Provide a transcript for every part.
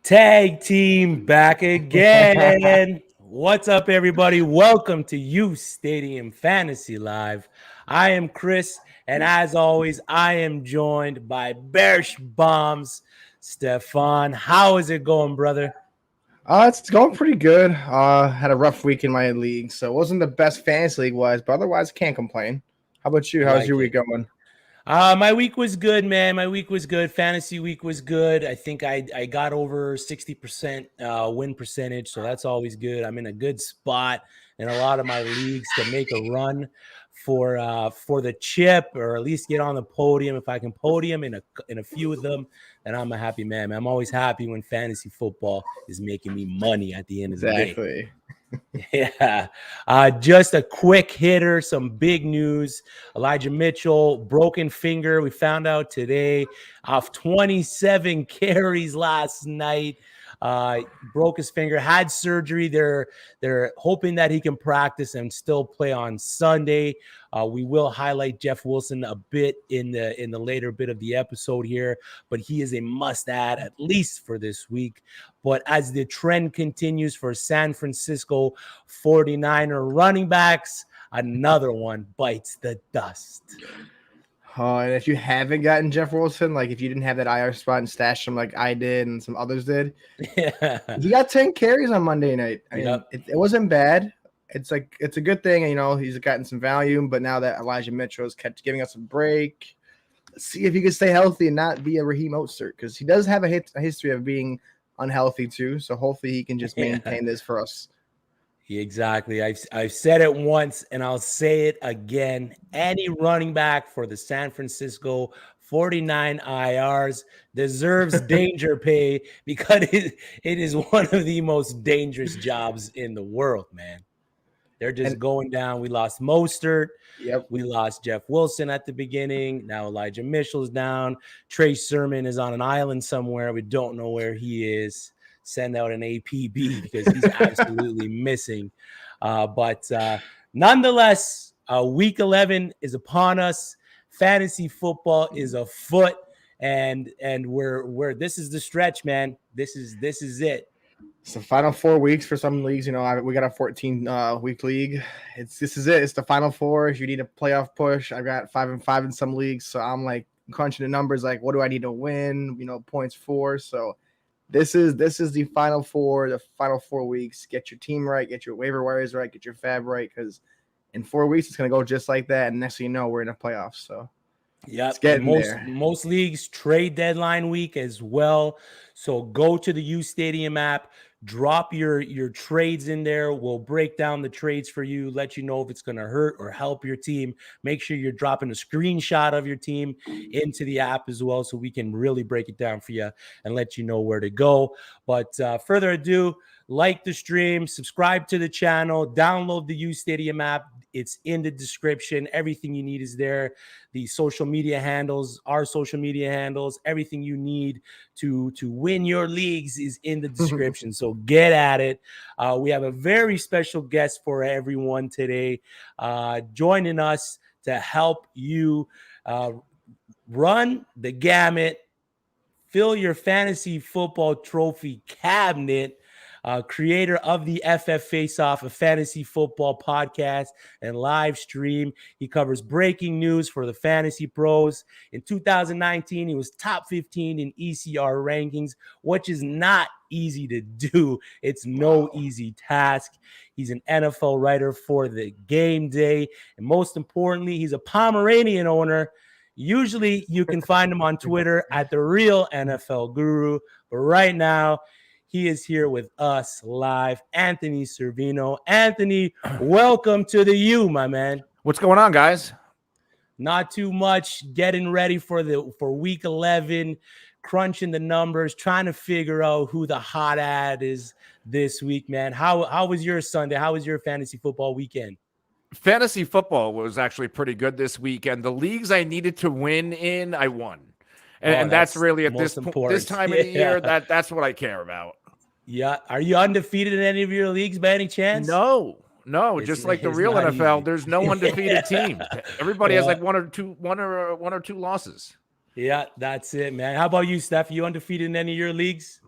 Tag team back again. What's up, everybody? Welcome to uSTADIUM Fantasy Live. I am Chris, and as always, I am joined by Bearish Bombs, Stefan. How is it going, brother? It's going pretty good. Had a rough week in my league, so it wasn't the best fantasy league wise, but otherwise can't complain. How about you? How's your week going? My week was good, man. My week was good. Fantasy week was good. I think I got over 60% win percentage, so that's always good. I'm in a good spot in a lot of my leagues to make a run for the chip, or at least get on the podium. If I can podium in a few of them, then I'm a happy man. I'm always happy when fantasy football is making me money at the end of the day. Exactly. Yeah. Just a quick hitter, some big news. Elijah Mitchell, broken finger. We found out today off 27 carries last night. Broke his finger, had surgery. They're hoping that he can practice and still play on Sunday. We will highlight Jeff Wilson a bit in the later bit of the episode here, but he is a must-add at least for this week. But as the trend continues for San Francisco 49er running backs, another one bites the dust. And if you haven't gotten Jeff Wilson, like if you didn't have that IR spot and stashed him like I did and some others did, he got 10 carries on Monday night. I mean, it wasn't bad. It's a good thing, he's gotten some value, but now that Elijah Mitchell has kept giving us a break, let's see if he can stay healthy and not be a Raheem Mostert, because he does have a history of being unhealthy too. So hopefully he can just maintain this for us. Exactly. I've said it once and I'll say it again. Any running back for the San Francisco 49 IRs deserves danger pay, because it is one of the most dangerous jobs in the world, man. They're just going down. We lost Mostert. Yep. We lost Jeff Wilson at the beginning. Now Elijah Mitchell's down. Trey Sermon is on an island somewhere. We don't know where he is. Send out an APB because he's absolutely missing. But nonetheless, week 11 is upon us. Fantasy football is afoot, and we're this is the stretch, man. This is it. It's the final 4 weeks for some leagues. We got a 14 week league. This is it. It's the final 4. If you need a playoff push, I've got 5-5 in some leagues. So I'm like crunching the numbers. Like, what do I need to win? Points for. So this is the final 4. The final 4 weeks. Get your team right. Get your waiver wires right. Get your fab right. Because in 4 weeks it's gonna go just like that. And next thing you know, we're in the playoffs. So. Yeah, most leagues trade deadline week as well. So go to the uSTADIUM app, drop your trades in there. We'll break down the trades for you, let you know if it's going to hurt or help your team. Make sure you're dropping a screenshot of your team into the app as well, so we can really break it down for you and let you know where to go. But further ado, like the stream, subscribe to the channel, download the uSTADIUM app. It's in the description. Everything you need is there. The social media handles, our social media handles, everything you need to win your leagues is in the description. So get at it. We have a very special guest for everyone today, joining us to help you run the gamut, fill your fantasy football trophy cabinet. Creator of the FF Face Off, a fantasy football podcast and live stream. He covers breaking news for the fantasy pros. In 2019, he was top 15 in ECR rankings, which is not easy to do. It's no easy task. He's an NFL writer for the Game Day. And most importantly, he's a Pomeranian owner. Usually you can find him on Twitter at The Real NFL Guru. But right now, he is here with us live, Anthony Cervino. Anthony, welcome to the U, my man. What's going on, guys? Not too much. Getting ready for week 11, crunching the numbers, trying to figure out who the hot ad is this week, man. How was your Sunday? How was your fantasy football weekend? Fantasy football was actually pretty good this weekend. The leagues I needed to win in, I won. And that's really at this time of the year, that's what I care about. Yeah. Are you undefeated in any of your leagues by any chance? No. Just like the real NFL, easy. There's no undefeated team. Everybody has like one or two losses. Yeah, that's it, man. How about you, Steph? You undefeated in any of your leagues?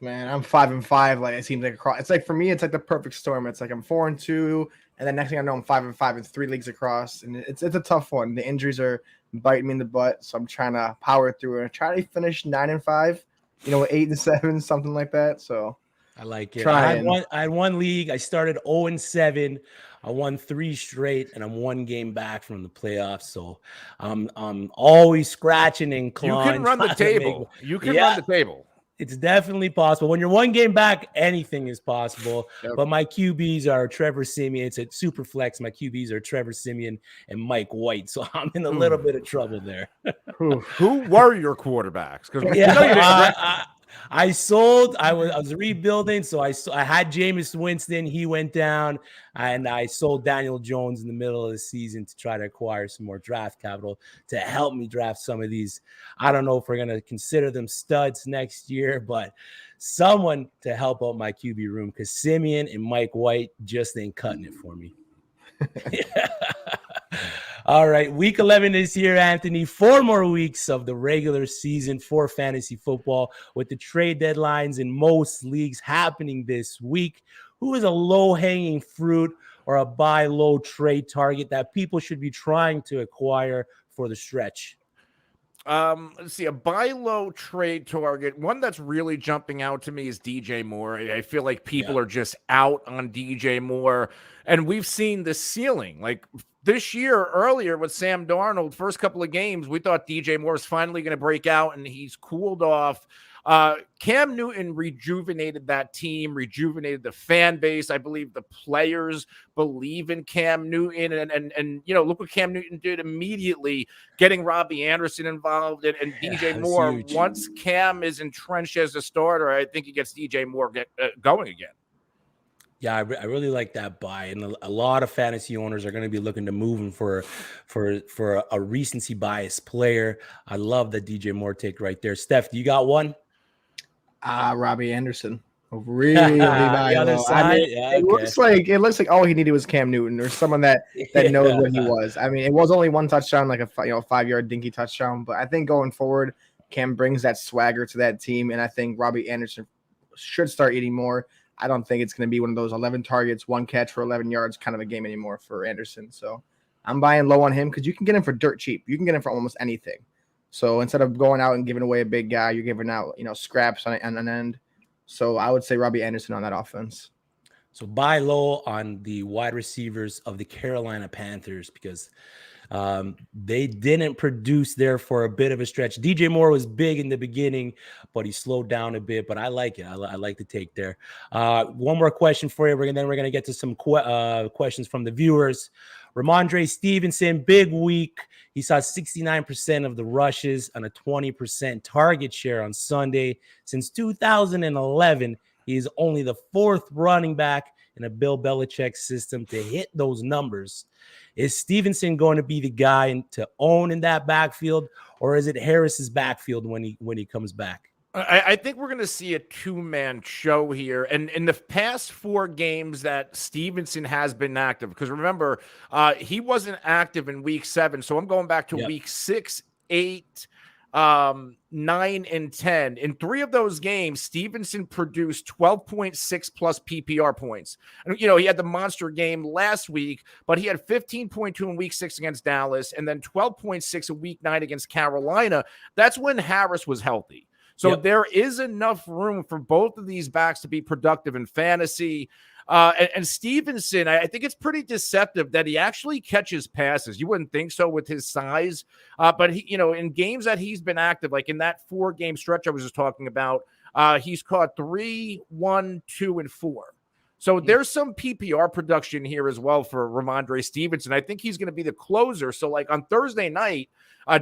Man, I'm 5-5. Like it seems like across. It's like for me, it's like the perfect storm. It's like I'm 4-2, and then next thing I know, I'm 5-5 in 3 leagues across, and it's a tough one. The injuries are biting me in the butt, so I'm trying to power through and try to finish 9-5. 8-7, something like that. So I like it. I had one league. I started 0-7. I won 3 straight, and I'm 1 game back from the playoffs. So I'm always scratching and clawing. You can run the table. You can run the table. It's definitely possible. When you're 1 game back, anything is possible. Yep. But my QBs are Trevor Siemian. It's a super flex. My QBs are Trevor Siemian and Mike White. So I'm in a little bit of trouble there. Who were your quarterbacks? Because I sold. I was rebuilding, so I had Jameis Winston. He went down, and I sold Daniel Jones in the middle of the season to try to acquire some more draft capital to help me draft some of these. I don't know if we're gonna consider them studs next year, but someone to help out my QB room because Simeon and Mike White just ain't cutting it for me. All right, week 11 is here, Anthony. 4 more weeks of the regular season for fantasy football with the trade deadlines in most leagues happening this week. Who is a low-hanging fruit or a buy low trade target that people should be trying to acquire for the stretch? Let's see, a buy low trade target. One that's really jumping out to me is DJ Moore. I feel like people are just out on DJ Moore, and we've seen the ceiling. Like this year earlier with Sam Darnold, first couple of games, we thought DJ Moore is finally going to break out, and he's cooled off. Cam Newton rejuvenated that team, rejuvenated the fan base. I believe the players believe in Cam Newton, and look what Cam Newton did immediately, getting Robbie Anderson involved and DJ Moore. Huge. Once Cam is entrenched as a starter, I think he gets DJ Moore going again. Yeah, I really like that buy, and a lot of fantasy owners are going to be looking to move him for a recency bias player. I love the DJ Moore take right there. Steph, do you got one? Robbie Anderson. Really the other side. It looks like all he needed was Cam Newton or someone that knows what he was. I mean, it was only 1 touchdown, like a 5-yard dinky touchdown, but I think going forward, Cam brings that swagger to that team, and I think Robbie Anderson should start eating more. I don't think it's going to be one of those 11 targets, 1 catch for 11 yards kind of a game anymore for Anderson. So I'm buying low on him because you can get him for dirt cheap. You can get him for almost anything. So instead of going out and giving away a big guy, you're giving out, scraps on an end. So I would say Robbie Anderson on that offense. So buy low on the wide receivers of the Carolina Panthers because they didn't produce there for a bit of a stretch. DJ Moore was big in the beginning, but he slowed down a bit. But I like it. I like the take there. One more question for you. Then we're going to get to some questions from the viewers. Randre Stevenson, big week. He saw 69% of the rushes on a 20% target share on Sunday. Since 2011, he is only the 4th running back in a Bill Belichick system to hit those numbers. Is Stevenson going to be the guy to own in that backfield, or is it Harris's backfield when he comes back? I think we're going to see a 2-man show here. And in the past 4 games that Stevenson has been active, because remember, he wasn't active in week 7. So I'm going back to week 6, 8, 9, and 10. In 3 of those games, Stevenson produced 12.6 plus PPR points. And, he had the monster game last week, but he had 15.2 in week 6 against Dallas and then 12.6 in week 9 against Carolina. That's when Harris was healthy. So there is enough room for both of these backs to be productive in fantasy. And Stevenson, I think it's pretty deceptive that he actually catches passes. You wouldn't think so with his size. But, he, in games that he's been active, like in that 4-game stretch I was just talking about, he's caught 3, 1, 2, and 4. So there's some PPR production here as well for Randre Stevenson. I think he's going to be the closer. So like on Thursday night,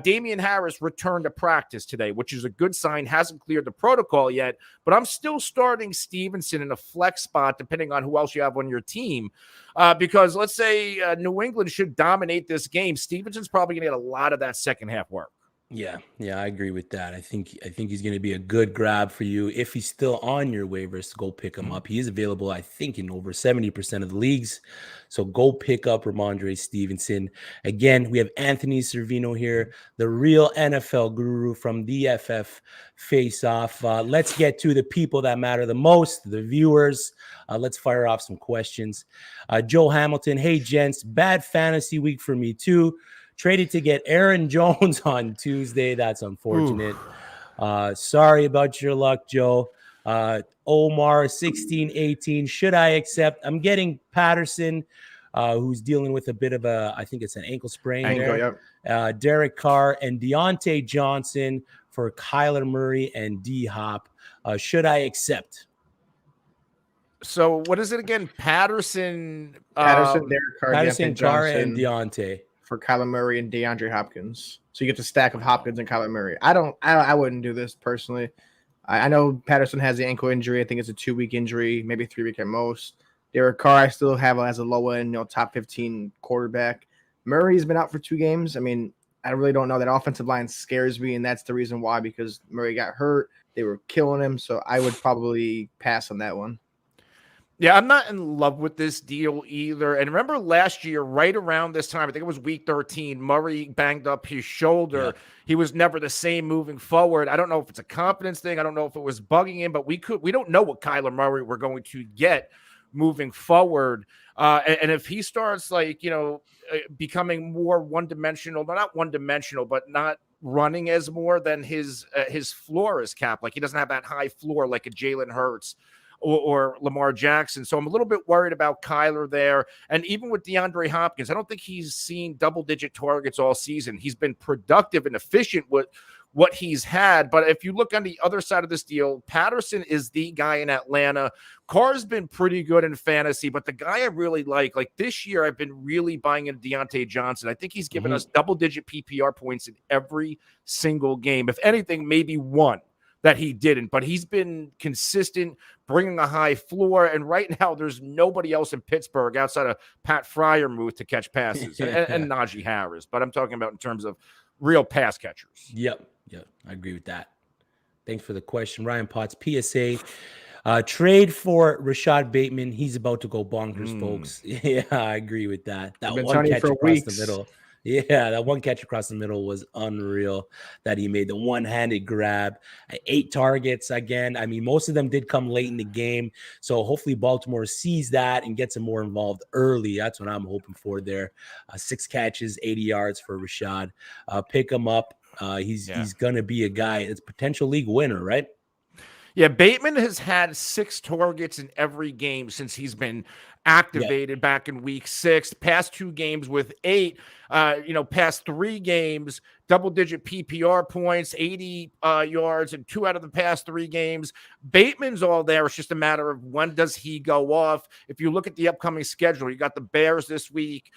Damian Harris returned to practice today, which is a good sign. Hasn't cleared the protocol yet, but I'm still starting Stevenson in a flex spot, depending on who else you have on your team. Because let's say New England should dominate this game. Stevenson's probably going to get a lot of that second half work. Yeah, I agree with that. I think he's going to be a good grab for you if he's still on your waivers to go pick him up. He is available, I think, in over 70% of the leagues. So go pick up Randre Stevenson. Again, we have Anthony Cervino here, the real NFL guru from DFF Face Off. Let's get to the people that matter the most, the viewers. Let's fire off some questions. Joe Hamilton, hey, gents, bad fantasy week for me too. Traded to get Aaron Jones on Tuesday. That's unfortunate. Sorry about your luck, Joe. Omar, 16-18. Should I accept? I'm getting Patterson, who's dealing with a bit of I think it's an ankle sprain there. Yep. Derek Carr and Deontay Johnson for Kyler Murray and D-Hop. Should I accept? So what is it again? Patterson, Derek Carr, Patterson, Carr, and Deontay. For Kyler Murray and DeAndre Hopkins. So you get the stack of Hopkins and Kyler Murray. I wouldn't do this personally. I know Patterson has the ankle injury. I think it's a 2-week injury, maybe 3-week at most. Derek Carr, I still have as a low end, top 15 quarterback. Murray's been out for 2 games. I mean, I really don't know. That offensive line scares me, and that's the reason why, because Murray got hurt. They were killing him, so I would probably pass on that one. Yeah, I'm not in love with this deal either. And remember last year, right around this time, I think it was week 13, Murray banged up his shoulder. Yeah. He was never the same moving forward. I don't know if it's a confidence thing. I don't know if it was bugging him, but we don't know what Kyler Murray we're going to get moving forward. And if he starts becoming more one-dimensional, not one-dimensional, but not running as more than his floor is capped. Like he doesn't have that high floor like a Jalen Hurts or Lamar Jackson. So I'm a little bit worried about Kyler there. And even with DeAndre Hopkins, I don't think he's seen double-digit targets all season. He's been productive and efficient with what he's had. But if you look on the other side of this deal, Patterson is the guy in Atlanta. Carr's been pretty good in fantasy, but the guy I really like this year, I've been really buying into Deontay Johnson. I think he's given us double-digit PPR points in every single game. If anything, maybe one that he didn't, but he's been consistent, bringing a high floor. And right now, there's nobody else in Pittsburgh outside of Pat Freiermuth to catch passes and Najee Harris. But I'm talking about in terms of real pass catchers. Yep, I agree with that. Thanks for the question, Ryan Potts. PSA, trade for Rashad Bateman. He's about to go bonkers, folks. Yeah, I agree with that. That one catch across the middle. Yeah, that one catch across the middle was unreal that he made. The one-handed grab, 8 targets again. I mean, most of them did come late in the game. So hopefully Baltimore sees that and gets him more involved early. That's what I'm hoping for there. 6 catches, 80 yards for Rashad. Pick him up. He's going to be a guy. It's a potential league winner, right? Yeah, Bateman has had 6 targets in every game since he's been activated back in week 6. Past 2 games with 8. Past 3 games, double-digit PPR points, 80 yards in 2 out of the past 3 games. Bateman's all there. It's just a matter of when does he go off. If you look at the upcoming schedule, you got the Bears this week,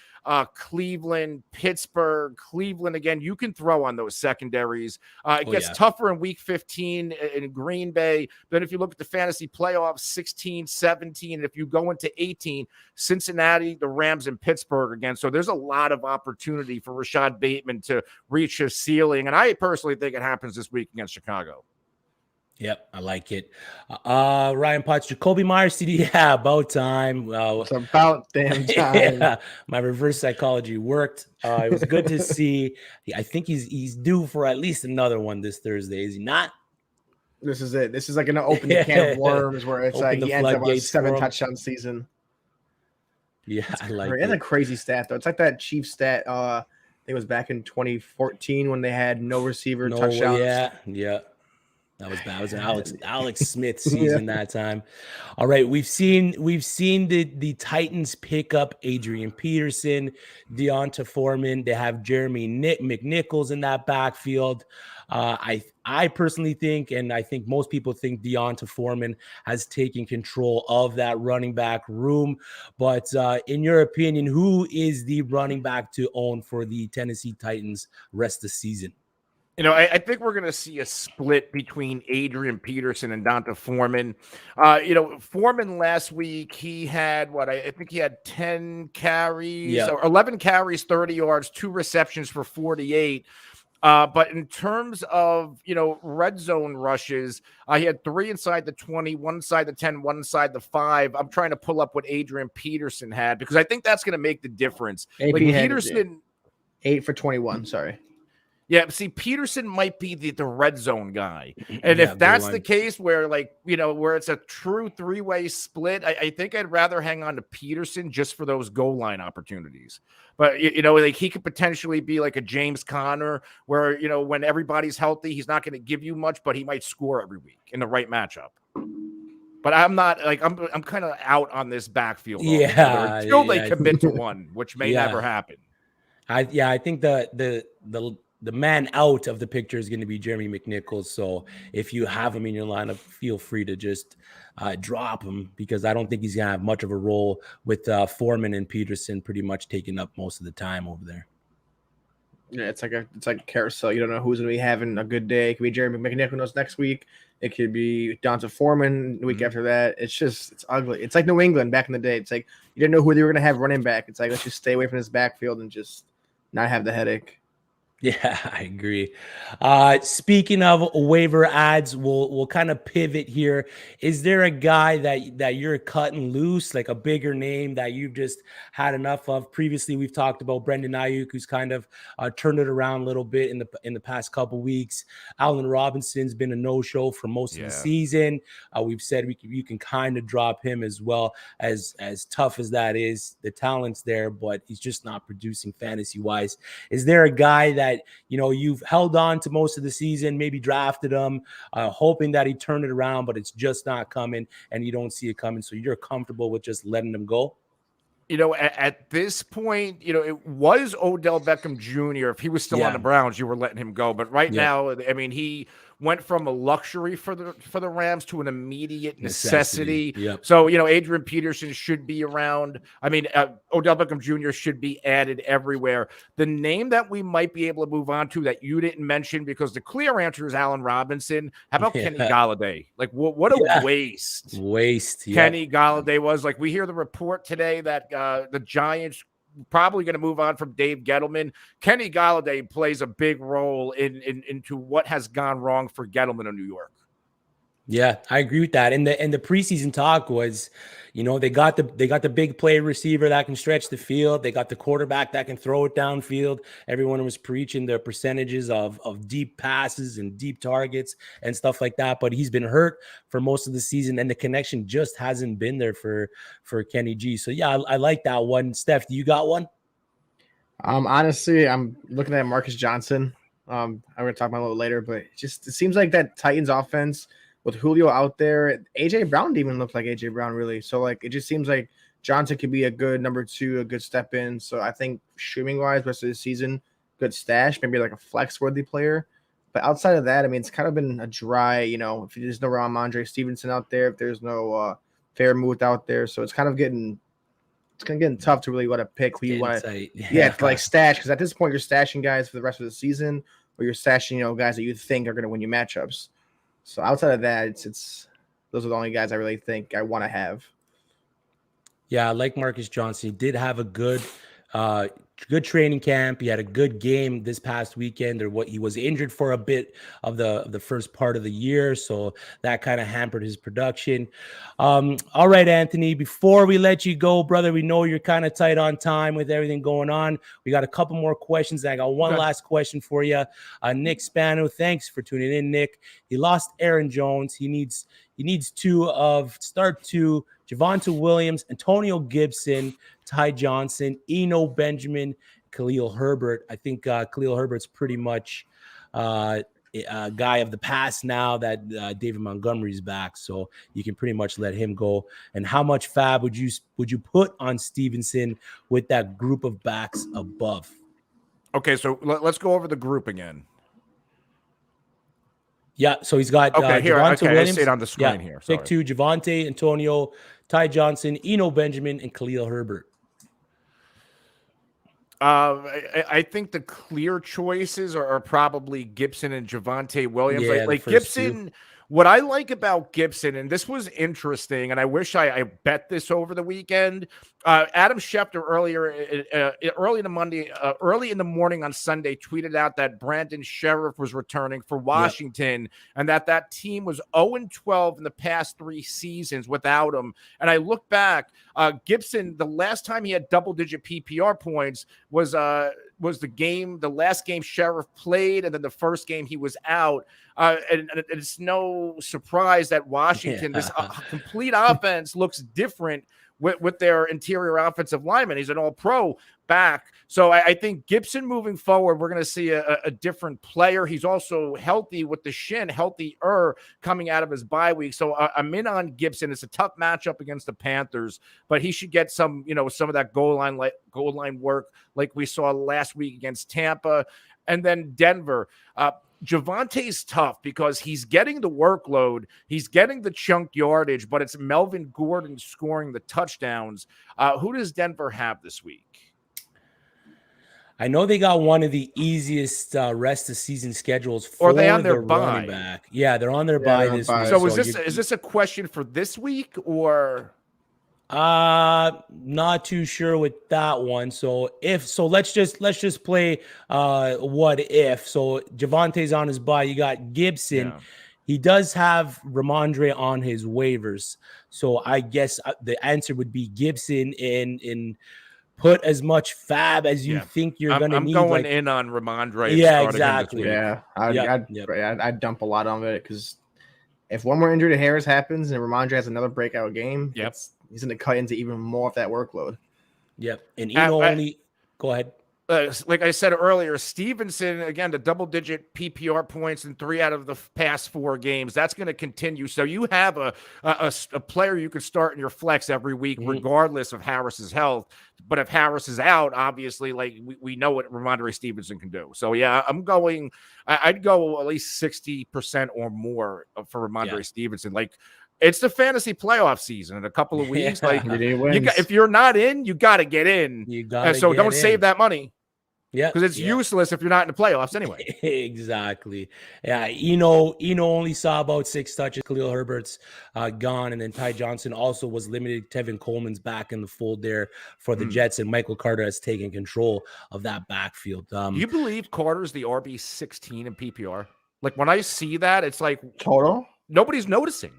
Cleveland, Pittsburgh, Cleveland again. You can throw on those secondaries. It gets tougher in week 15 in Green Bay. Then if you look at the fantasy playoffs, 16, 17, and if you go into 18, Cincinnati, the Rams, and Pittsburgh again. So there's a lot of opportunity for Rashad Bateman to reach his ceiling. And I personally think it happens this week against Chicago. Yep, I like it. Ryan Potts, Jacoby Myers, CD, about time. It's about damn time. Yeah, my reverse psychology worked. It was good to see. I think he's due for at least another one this Thursday. Is he not? This is it. This is like going to open the can of worms where it's like he ends up with a 7 touchdown season. Yeah, I like it. It's a crazy stat, though. It's like that Chiefs stat. I think it was back in 2014 when they had no receiver touchdowns. Yeah. That was bad. It was an Alex Smith season that time. All right, we've seen the Titans pick up Adrian Peterson, Deonta Foreman. They have Jeremy McNichols in that backfield. I personally think, and I think most people think, Deonta Foreman has taken control of that running back room. But in your opinion, who is the running back to own for the Tennessee Titans rest of the season? I think we're going to see a split between Adrian Peterson and Deonta Foreman. Foreman last week, he had I think he had 10 carries or 11 carries, 30 yards, 2 receptions for 48. But in terms of, red zone rushes, he had 3 inside the 20, 1 inside the 10, 1 inside the 5. I'm trying to pull up what Adrian Peterson had because I think that's going to make the difference. AP like had Peterson, 8 for 21. Sorry. Yeah, see, Peterson might be the red zone guy. And if that's the case where, where it's a true 3-way split, I think I'd rather hang on to Peterson just for those goal line opportunities. But, he could potentially be like a James Conner where, when everybody's healthy, he's not going to give you much, but he might score every week in the right matchup. But I'm not I'm kind of out on this backfield. Yeah. Until they commit to one, which may never happen. I think the man out of the picture is going to be Jeremy McNichols. So if you have him in your lineup, feel free to just drop him because I don't think he's going to have much of a role with Foreman and Peterson pretty much taking up most of the time over there. Yeah, it's like a carousel. You don't know who's going to be having a good day. It could be Jeremy McNichols next week. It could be Donta Foreman the week after that. It's ugly. It's like New England back in the day. It's like you didn't know who they were going to have running back. It's like, let's just stay away from this backfield and just not have the headache. Yeah, I agree. Speaking of waiver ads, we'll kind of pivot here. Is there a guy that you're cutting loose, like a bigger name that you've just had enough of? Previously, we've talked about Brendan Ayuk, who's kind of turned it around a little bit in the past couple weeks. Allen Robinson's been a no-show for most of the season. We've said you can kind of drop him as well. As tough as that is, the talent's there, but he's just not producing fantasy-wise. Is there a guy that you've held on to most of the season, maybe drafted him, hoping that he turned it around, but it's just not coming and you don't see it coming? So you're comfortable with just letting him go? At this point, it was Odell Beckham Jr. If he was still on the Browns, you were letting him go. But right now, I mean, he went from a luxury for the Rams to an immediate necessity. Yep. So, Adrian Peterson should be around. I mean, Odell Beckham Jr. should be added everywhere. The name that we might be able to move on to that you didn't mention, because the clear answer is Allen Robinson. How about Kenny Gallaudet? Like, what a waste. Kenny Gallaudet was. Like, we hear the report today that the Giants probably going to move on from Dave Gettleman. Kenny Gallaudet plays a big role into what has gone wrong for Gettleman in New York. Yeah, I agree with that. And the preseason talk was, they got the big play receiver that can stretch the field. They got the quarterback that can throw it downfield. Everyone was preaching their percentages of deep passes and deep targets and stuff like that. But he's been hurt for most of the season, and the connection just hasn't been there for Kenny G. So yeah, I like that one. Steph, do you got one? Honestly, I'm looking at Marcus Johnson. I'm going to talk about it a little later, but it seems like that Titans offense with Julio out there, AJ Brown didn't even look like AJ Brown really. So like it just seems like Johnson could be a good number 2, a good step in. So I think streaming wise, rest of the season, good stash, maybe like a flex worthy player. But outside of that, I mean, it's kind of been a dry, if there's no Randre Stevenson out there, if there's no Fairmouth out there, so it's kind of getting tough to really want to pick who you want to, like stash. Because at this point, you're stashing guys for the rest of the season, or you're stashing, guys that you think are going to win you matchups. So outside of that, it's those are the only guys I really think I want to have. Yeah, I like Marcus Johnson. He did have a good training camp. He had a good game this past weekend. He was injured for a bit of the first part of the year, so that kind of hampered his production. All right, Anthony, before we let you go, brother, we know you're kind of tight on time with everything going on. We got a couple more questions. I got one last question for you. Nick Spano, thanks for tuning in, Nick. He lost Aaron Jones. He needs start two, Javonte Williams, Antonio Gibson, Ty Johnson, Eno Benjamin, Khalil Herbert. I think Khalil Herbert's pretty much a guy of the past now that David Montgomery's back, so you can pretty much let him go. And how much fab would you put on Stevenson with that group of backs above? Okay, so let's go over the group again. Yeah, so he's got Javonte Williams. I see it on the screen here. Sorry. Pick 2, Javonte, Antonio, Ty Johnson, Eno Benjamin, and Khalil Herbert. I think the clear choices are probably Gibson and Javonte Williams. Yeah, like Gibson What I like about Gibson, and this was interesting, and I wish I bet this over the weekend. Adam Schefter early in the morning on Sunday tweeted out that Brandon Sheriff was returning for Washington, and that team was 0-12 in the past 3 seasons without him. And I look back, Gibson, the last time he had double-digit PPR points was the last game Sheriff played, and then the first game he was out. And it's no surprise that Washington, this complete offense looks different with their interior offensive lineman. He's an all-pro back. So I think Gibson moving forward, we're going to see a different player. He's also healthy with the shin, healthier coming out of his bye week. So I'm in on Gibson. It's a tough matchup against the Panthers, but he should get some of that goal line work like we saw last week against Tampa. And then Denver. Javonte's tough because he's getting the workload, he's getting the chunk yardage, but it's Melvin Gordon scoring the touchdowns. Who does Denver have this week? I know they got one of the easiest rest of season schedules for they on their running bye? Back. Yeah, they're on their bye this week. So is this a question for this week or? Not too sure with that one. So let's just play what if. So Javonte's on his bye. You got Gibson. Yeah. He does have Randre on his waivers. So I guess the answer would be Gibson and put as much fab as you think you're going to need. I'm going in on Randre. Yeah, exactly. Yeah, I'd dump a lot on it because if one more injury to Harris happens and Randre has another breakout game, he's going to cut into even more of that workload. Yep. And only go ahead. Like I said earlier, Stevenson, again, the double-digit PPR points in 3 out of the past 4 games. That's going to continue. So you have a player you can start in your flex every week, regardless of Harris's health. But if Harris is out, obviously, like we know what Randre Stevenson can do. So, yeah, I'd go at least 60% or more for Randre Stevenson. Like, it's the fantasy playoff season in a couple of weeks. Like, if you're not in, you got to get in. So don't save that money. Yeah, because it's useless if you're not in the playoffs anyway. Exactly. Yeah, Eno only saw about 6 touches. Khalil Herbert's gone, and then Ty Johnson also was limited. Tevin Coleman's back in the fold there for the Jets, and Michael Carter has taken control of that backfield. You believe Carter's the RB16 in PPR? Like when I see that, it's like total. Nobody's noticing.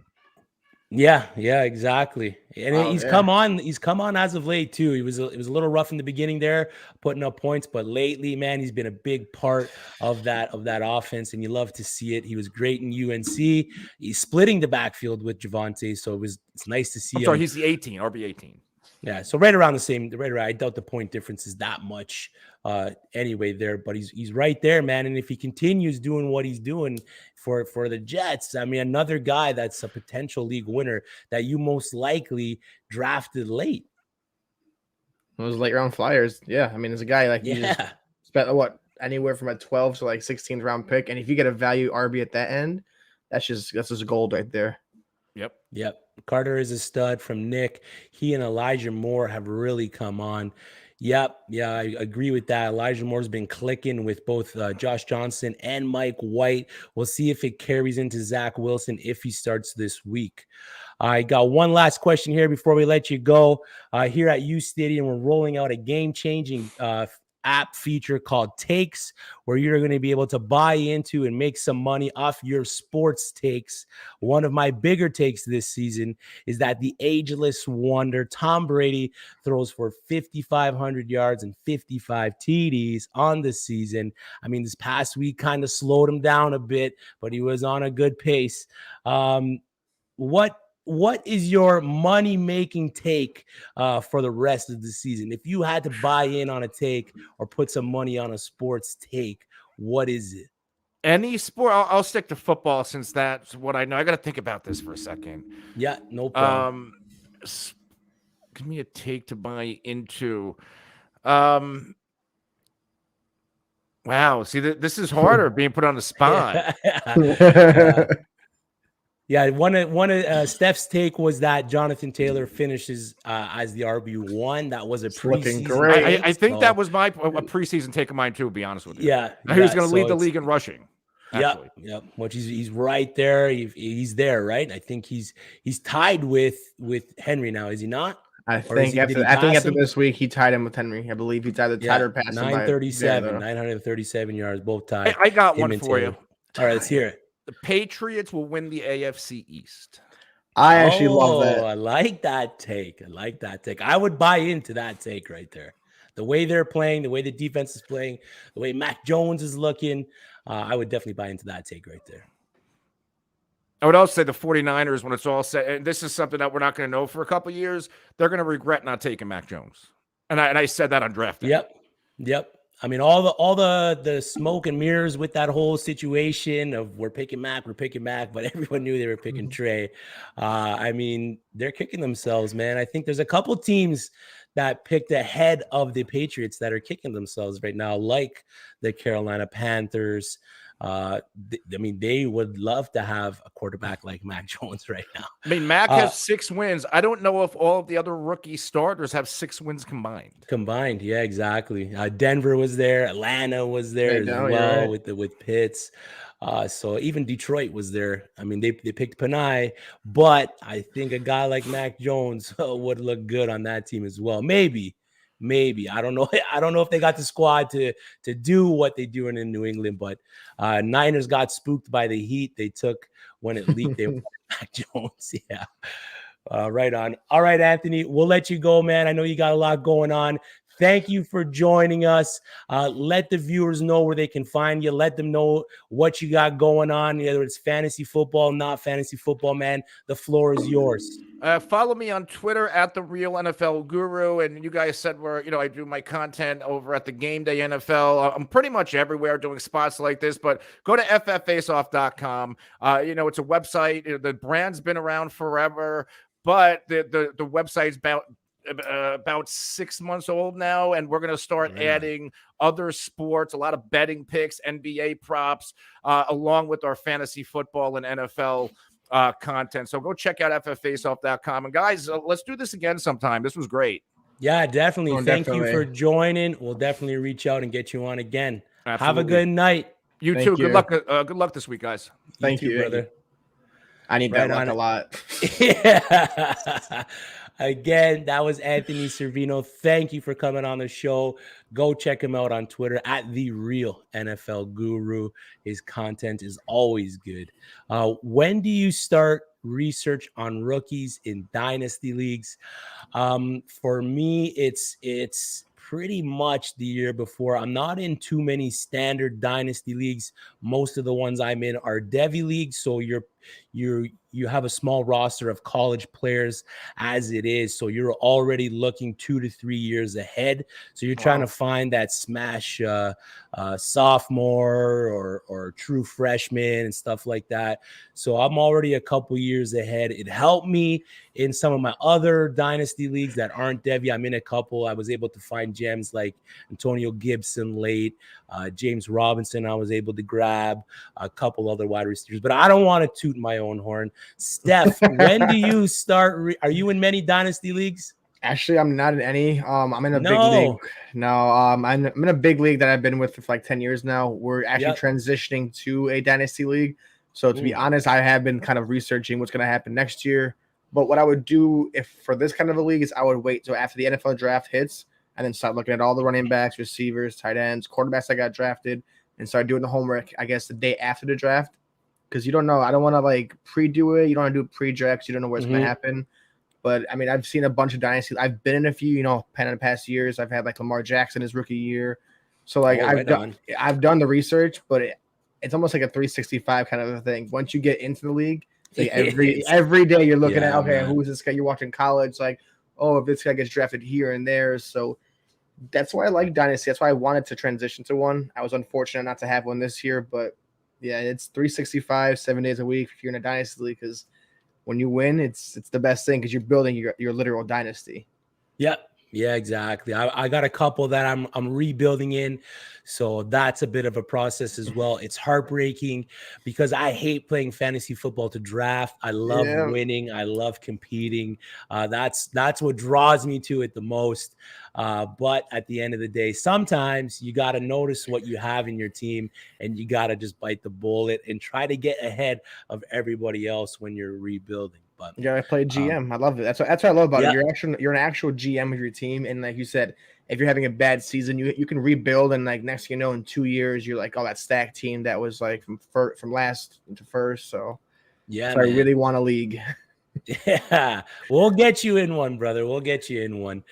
Yeah, exactly. And he's come on as of late too. It was a little rough in the beginning there, putting up points, but lately, man, he's been a big part of that offense, and you love to see it. He was great in UNC. He's splitting the backfield with Javonte, so it's nice to see him. Sorry, he's the RB 18. Yeah, so right around the same. I doubt the point difference is that much anyway there, but he's right there, man. And if he continues doing what he's doing for the Jets, I mean, another guy that's a potential league winner that you most likely drafted late. Those late round flyers, yeah. I mean, there's a guy like you just spent anywhere from a 12 to like 16th round pick, and if you get a value RB at that end, that's just gold right there. Yep. Carter is a stud from Nick. He and Elijah Moore have really come on. Yep. Yeah, I agree with that. Elijah Moore's been clicking with both Josh Johnson and Mike White. We'll see if it carries into Zach Wilson if he starts this week. I got one last question here before we let you go. Here at uSTADIUM, we're rolling out a game-changing app feature called Takes, where you're going to be able to buy into and make some money off your sports takes. One of my bigger takes this season is that the ageless wonder Tom Brady throws for 5,500 yards and 55 TDs on the season. I mean, this past week kind of slowed him down a bit, but he was on a good pace. What is your money-making take for the rest of the season? If you had to buy in on a take or put some money on a sports take, what is it? Any sport? I'll stick to football since that's what I know. I got to think about this for a second. Yeah, no problem. Give me a take to buy into. Wow. See, this is harder being put on the spot. Yeah, one of Steph's take was that Jonathan Taylor finishes as the RB1. That was a preseason. Great. I think that was a preseason take of mine too. To be honest with you, yeah, he was going to lead the league in rushing. Actually. Yep. Which he's right there. He's there, right? I think he's tied with Henry now, is he not? I think after this week he tied him with Henry. I believe he tied or passed him by 937 yards, both tied. I got one for you. All right, let's hear it. The Patriots will win the AFC East. I actually love that. I like that take. I would buy into that take right there. The way they're playing, the way the defense is playing, the way Mac Jones is looking, I would definitely buy into that take right there. I would also say the 49ers, when it's all said, and this is something that we're not going to know for a couple of years, they're going to regret not taking Mac Jones. And I said that on draft day. Yep. I mean, all the smoke and mirrors with that whole situation of we're picking Mac, but everyone knew they were picking Trey. I mean, they're kicking themselves, man. I think there's a couple teams that picked ahead of the Patriots that are kicking themselves right now, like the Carolina Panthers. I mean, they would love to have a quarterback like Mac Jones right now. I mean, Mac has 6 wins. I don't know if all of the other rookie starters have 6 wins combined. Yeah, exactly. Denver was there. Atlanta was there as well, right, with Pitts. So even Detroit was there. I mean, they picked Panay, but I think a guy like Mac Jones would look good on that team as well. Maybe. I don't know. I don't know if they got the squad to do what they're doing in New England, but Niners got spooked by the heat they took when it leaked. They wanted Mac Jones. Yeah. Right on. All right, Anthony, we'll let you go, man. I know you got a lot going on. Thank you for joining us. Let the viewers know where they can find you. Let them know what you got going on, whether it's fantasy football, not fantasy football, man. The floor is yours. Follow me on Twitter at The Real NFL Guru. And you guys said I do my content over at the Game Day NFL. I'm pretty much everywhere doing spots like this, but go to fffaceoff.com. It's a website. The brand's been around forever, but the website's about 6 months old now, and we're going to start adding other sports, a lot of betting picks, NBA props, along with our fantasy football and NFL content. So go check out fffaceoff.com. And guys, let's do this again sometime. This was great. Yeah, definitely. Thank you for joining. We'll definitely reach out and get you on again. Absolutely. Have a good night. You too. Good luck. Good luck this week, guys. Thank you, brother. I need that luck a lot. Yeah. Again, that was Anthony Cervino. Thank you for coming on the show. Go check him out on Twitter at The Real NFL Guru. His content is always good. When do you start research on rookies in dynasty leagues? For me, it's pretty much the year before. I'm not in too many standard dynasty leagues. Most of the ones I'm in are Devy leagues, so you have a small roster of college players as it is, so you're already looking 2 to 3 years ahead. So you're trying to find that smash sophomore or true freshman and stuff like that. So I'm already a couple years ahead. It helped me in some of my other dynasty leagues that aren't Devy. I'm in a couple. I was able to find gems like Antonio Gibson late, James Robinson I was able to grab, a couple other wide receivers, but I don't want to toot my own horn. Steph, when do you start? Are you in many dynasty leagues? Actually, I'm not in any. I'm in a big league. No, I'm in a big league that I've been with for like 10 years now. We're actually transitioning to a dynasty league. So to be honest, I have been kind of researching what's going to happen next year. But what I would do if for this kind of a league is I would wait till after the NFL draft hits and then start looking at all the running backs, receivers, tight ends, quarterbacks that got drafted, and start doing the homework, I guess, the day after the draft. Because you don't know. I don't want to like pre-do it. You don't want to do pre-drafts. You don't know what's going to happen. But I mean, I've seen a bunch of dynasties. I've been in a few, in the past years. I've had like Lamar Jackson his rookie year. So like I've done the research, but it's almost like a 365 kind of a thing. Once you get into the league, like every day you're looking at, okay, who is this guy? You're watching college, like, oh, if this guy gets drafted here and there. So that's why I like dynasty. That's why I wanted to transition to one. I was unfortunate not to have one this year, but yeah, it's 365, 7 days a week if you're in a dynasty league, because when you win, it's the best thing because you're building your literal dynasty. Yep. Yeah, exactly. I got a couple that I'm rebuilding in. So that's a bit of a process as well. It's heartbreaking because I hate playing fantasy football to draft. I love winning. I love competing. That's what draws me to it the most. But at the end of the day, sometimes you got to notice what you have in your team and you got to just bite the bullet and try to get ahead of everybody else when you're rebuilding. But I play GM. I love it. That's what I love about it. You're an actual GM of your team, and like you said, if you're having a bad season, you can rebuild, and like next thing you know, in 2 years, you're like, oh, that stacked team that was like from last to first. So I really want a league. Yeah, we'll get you in one, brother. We'll get you in one.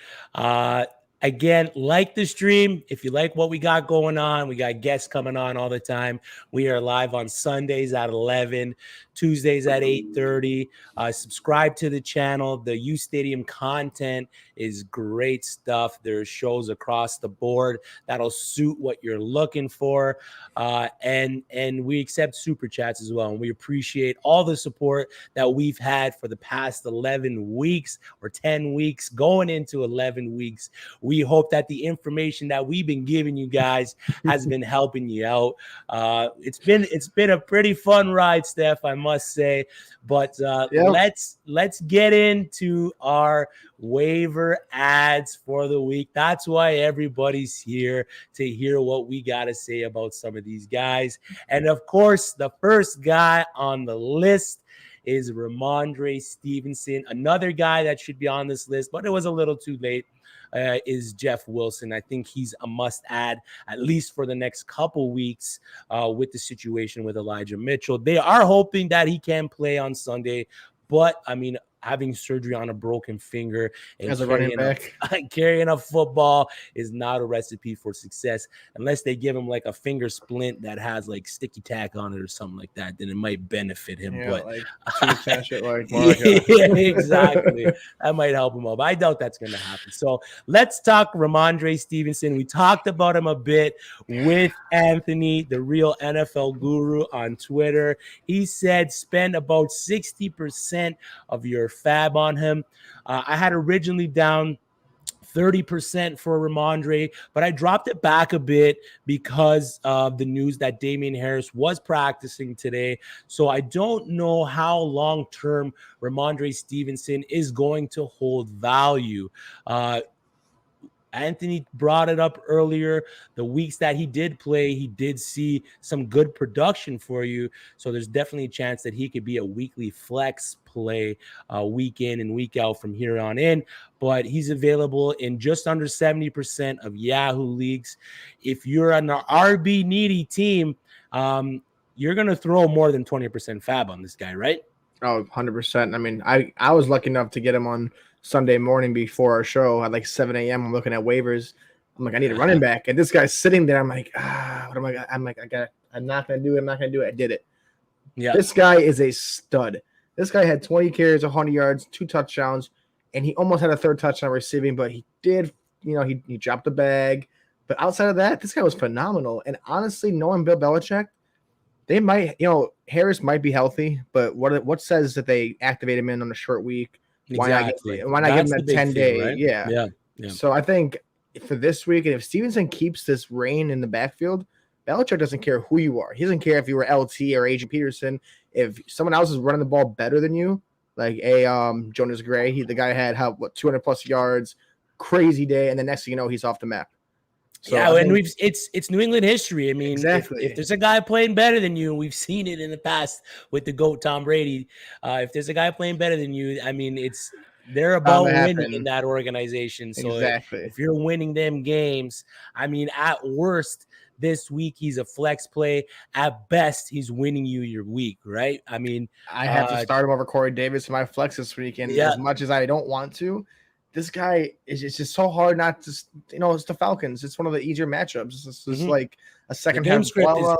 Again, like the stream. If you like what we got going on, we got guests coming on all the time. We are live on Sundays at 11, Tuesdays at 8:30. Subscribe to the channel. The uSTADIUM content is great stuff. There's shows across the board that'll suit what you're looking for. And we accept super chats as well. And we appreciate all the support that we've had for the past 11 weeks or 10 weeks, going into 11 weeks. We hope that the information that we've been giving you guys has been helping you out. It's been a pretty fun ride, Steph, I must say. But let's get into our waiver ads for the week. That's why everybody's here, to hear what we got to say about some of these guys. And of course, the first guy on the list is Randre Stevenson, another guy that should be on this list, but it was a little too late. Is Jeff Wilson. I think he's a must-add, at least for the next couple weeks, with the situation with Elijah Mitchell. They are hoping that he can play on Sunday, but, I mean, having surgery on a broken finger and as a running back, carrying a football is not a recipe for success. Unless they give him like a finger splint that has like sticky tack on it or something like that, then it might benefit him. Yeah, but like yeah, exactly. That might help him out. But I doubt that's going to happen. So let's talk Randre Stevenson. We talked about him a bit with Anthony, the real NFL guru, on Twitter. He said spend about 60% of your fab on him. I had originally down 30% for Randre, but I dropped it back a bit because of the news that Damian Harris was practicing today. So I don't know how long-term Randre Stevenson is going to hold value. Anthony brought it up earlier. The weeks that he did play, he did see some good production for you. So there's definitely a chance that he could be a weekly flex play week in and week out from here on in. But he's available in just under 70% of Yahoo leagues. If you're an RB needy team, you're going to throw more than 20% fab on this guy, right? Oh, 100%. I mean, I was lucky enough to get him on Sunday morning before our show at like 7 a.m. I'm looking at waivers. I'm like, I need a running back. And this guy's sitting there. I'm like, what am I? I'm like, I'm not going to do it. I'm not going to do it. I did it. Yeah. This guy is a stud. This guy had 20 carries, 100 yards, 2 touchdowns, and he almost had a 3rd touchdown receiving, but he did, he dropped the bag. But outside of that, this guy was phenomenal. And honestly, knowing Bill Belichick, they might, Harris might be healthy, but what says that they activate him in on a short week? Why not give him a 10-day? Right? Yeah. So I think for this week, and if Stevenson keeps this reign in the backfield, Belichick doesn't care who you are. He doesn't care if you were LT or Adrian Peterson. If someone else is running the ball better than you, like Jonas Gray, the guy had 200+ yards, crazy day, and the next thing you know, he's off the map. So it's New England history. I mean, exactly. If there's a guy playing better than you, we've seen it in the past with the GOAT Tom Brady. If there's a guy playing better than you, I mean, they're about winning in that organization. So if you're winning them games, I mean, at worst this week he's a flex play. At best, he's winning you your week, right? I mean, I have to start him over Corey Davis in my flex this week, and as much as I don't want to. This guy is just so hard not to, it's the Falcons. It's one of the easier matchups. It's just like a second half blowout.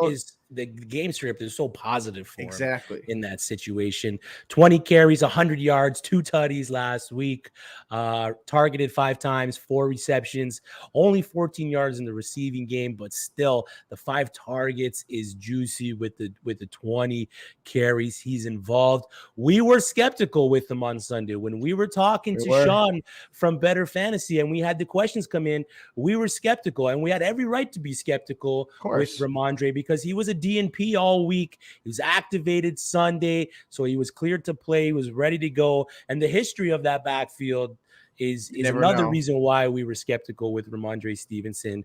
the game script is so positive for him in that situation. 20 carries, 100 yards, 2 tutties last week, targeted 5 times, 4 receptions, only 14 yards in the receiving game, but still the 5 targets is juicy with the 20 carries. He's involved. We were skeptical with him on Sunday when we were talking to Sean from Better Fantasy and we had the questions come in. We were skeptical, and we had every right to be skeptical with Rhamondre because he was a DNP all week. He was activated Sunday, so he was cleared to play. He was ready to go. And the history of that backfield is another reason why we were skeptical with Randre Stevenson.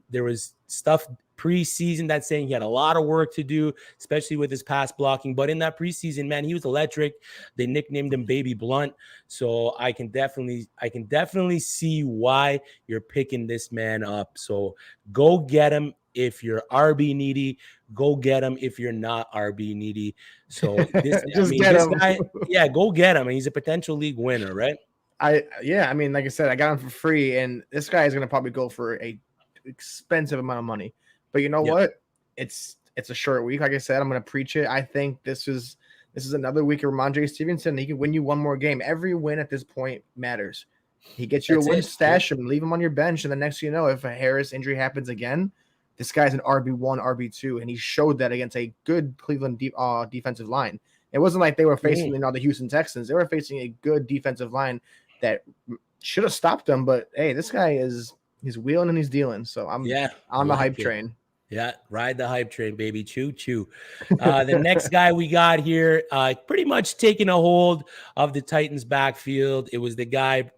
There was stuff preseason that's saying he had a lot of work to do, especially with his pass blocking. But in that preseason, man, he was electric. They nicknamed him Baby Blunt. So I can definitely see why you're picking this man up. So go get him if you're RB needy. Go get him if you're not RB needy. So this, this guy, yeah, go get him. And he's a potential league winner, right? I mean, like I said, I got him for free, and this guy is going to probably go for a expensive amount of money. But you know what? It's a short week. Like I said, I'm going to preach it. I think this is another week of Randre Stevenson. He can win you one more game. Every win at this point matters. He gets you a win, stash him, leave him on your bench, and the next thing you know, if a Harris injury happens again, this guy's an RB1, RB2, and he showed that against a good Cleveland defensive line. It wasn't like they were facing the Houston Texans. They were facing a good defensive line that should have stopped them. But hey, this guy he's wheeling and he's dealing. So I'm on the hype train. Yeah, ride the hype train, baby. Choo, choo. The next guy we got here, pretty much taking a hold of the Titans backfield. It was the guy,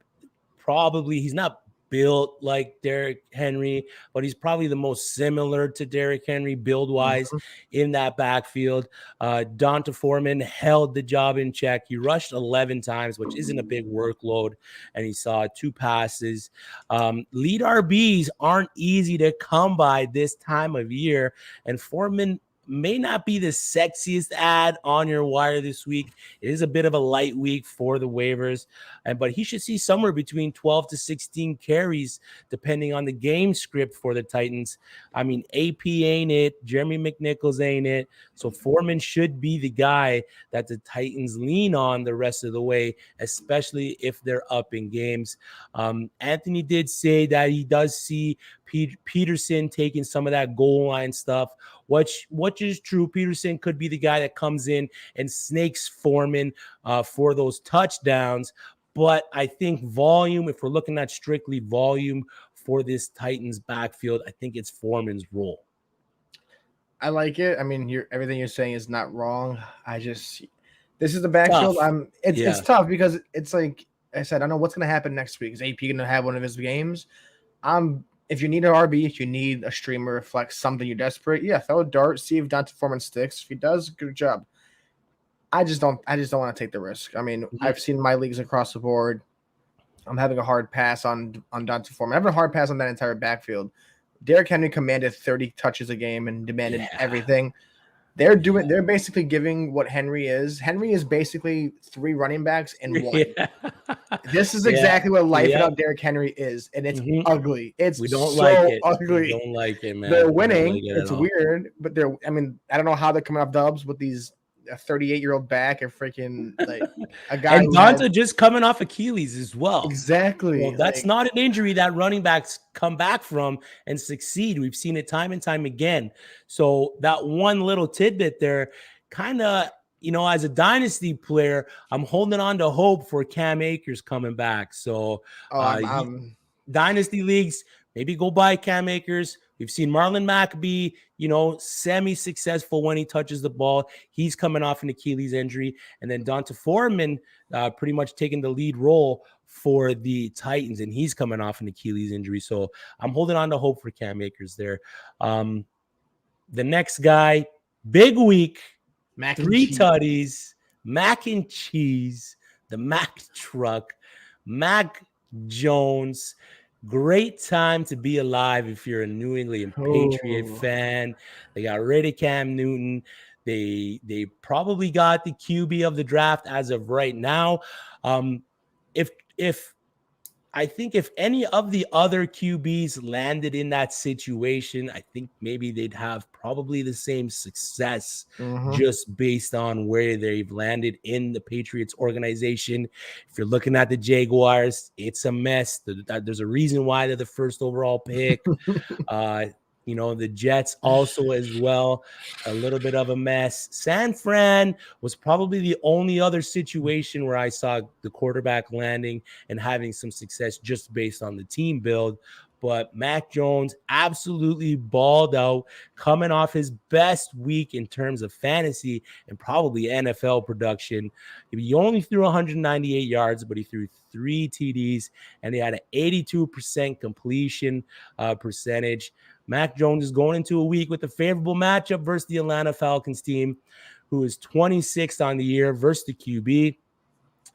probably, he's not built like Derrick Henry, but he's probably the most similar to Derrick Henry build-wise in that backfield. D'Onta Foreman held the job in check. He rushed 11 times, which isn't a big workload, and he saw 2 passes. Lead RBs aren't easy to come by this time of year, and Foreman may not be the sexiest ad on your wire this week. It is a bit of a light week for the waivers, but he should see somewhere between 12 to 16 carries, depending on the game script for the Titans. I mean, AP ain't it. Jeremy McNichols ain't it. So Foreman should be the guy that the Titans lean on the rest of the way, especially if they're up in games. Anthony did say that he does see Peterson taking some of that goal line stuff, which is true. Peterson could be the guy that comes in and snakes Foreman for those touchdowns. But I think volume, if we're looking at strictly volume for this Titans backfield, I think it's Foreman's role. I like it. I mean, everything you're saying is not wrong. This is the backfield. It's tough because it's like I said, I don't know what's going to happen next week. Is AP going to have one of his games? If you need an RB, if you need a streamer, flex, something you're desperate, throw a dart, see if D'Onta Foreman sticks. If he does, good job. I just don't want to take the risk. I mean, I've seen my leagues across the board. I'm having a hard pass on D'Onta Foreman. I'm having a hard pass on that entire backfield. Derrick Henry commanded 30 touches a game and demanded everything. They're basically giving what Henry is. Henry is basically 3 running backs in one. This is exactly what life without Derrick Henry is, and it's ugly. We don't like it. Ugly. We don't like it, man. They're winning. It's weird, but I don't know how they're coming off dubs with these a 38-year-old back and freaking like a guy. And Donta just coming off Achilles as well. Exactly. Well, that's not an injury that running backs come back from and succeed. We've seen it time and time again. So that one little tidbit there, kind of, as a dynasty player, I'm holding on to hope for Cam Akers coming back. So dynasty leagues, maybe go buy Cam Akers. We've seen Marlon Mack be, semi-successful when he touches the ball. He's coming off an Achilles injury. And then D'Onta Foreman pretty much taking the lead role for the Titans, and he's coming off an Achilles injury. So I'm holding on to hope for Cam Akers there. The next guy, big week, 3 tutties, mac and cheese, the Mac truck, Mac Jones. Great time to be alive if you're a New England Patriot fan. They got rid of Cam Newton. They probably got the QB of the draft as of right now. If I think if any of the other QBs landed in that situation, I think maybe they'd have probably the same success just based on where they've landed in the Patriots organization. If you're looking at the Jaguars, it's a mess. There's a reason why they're the first overall pick. The Jets also as well, a little bit of a mess. San Fran was probably the only other situation where I saw the quarterback landing and having some success just based on the team build. But Mac Jones absolutely balled out, coming off his best week in terms of fantasy and probably NFL production. He only threw 198 yards, but he threw 3 TDs, and he had an 82% completion percentage. Mac Jones is going into a week with a favorable matchup versus the Atlanta Falcons team, who is 26th on the year versus the QB.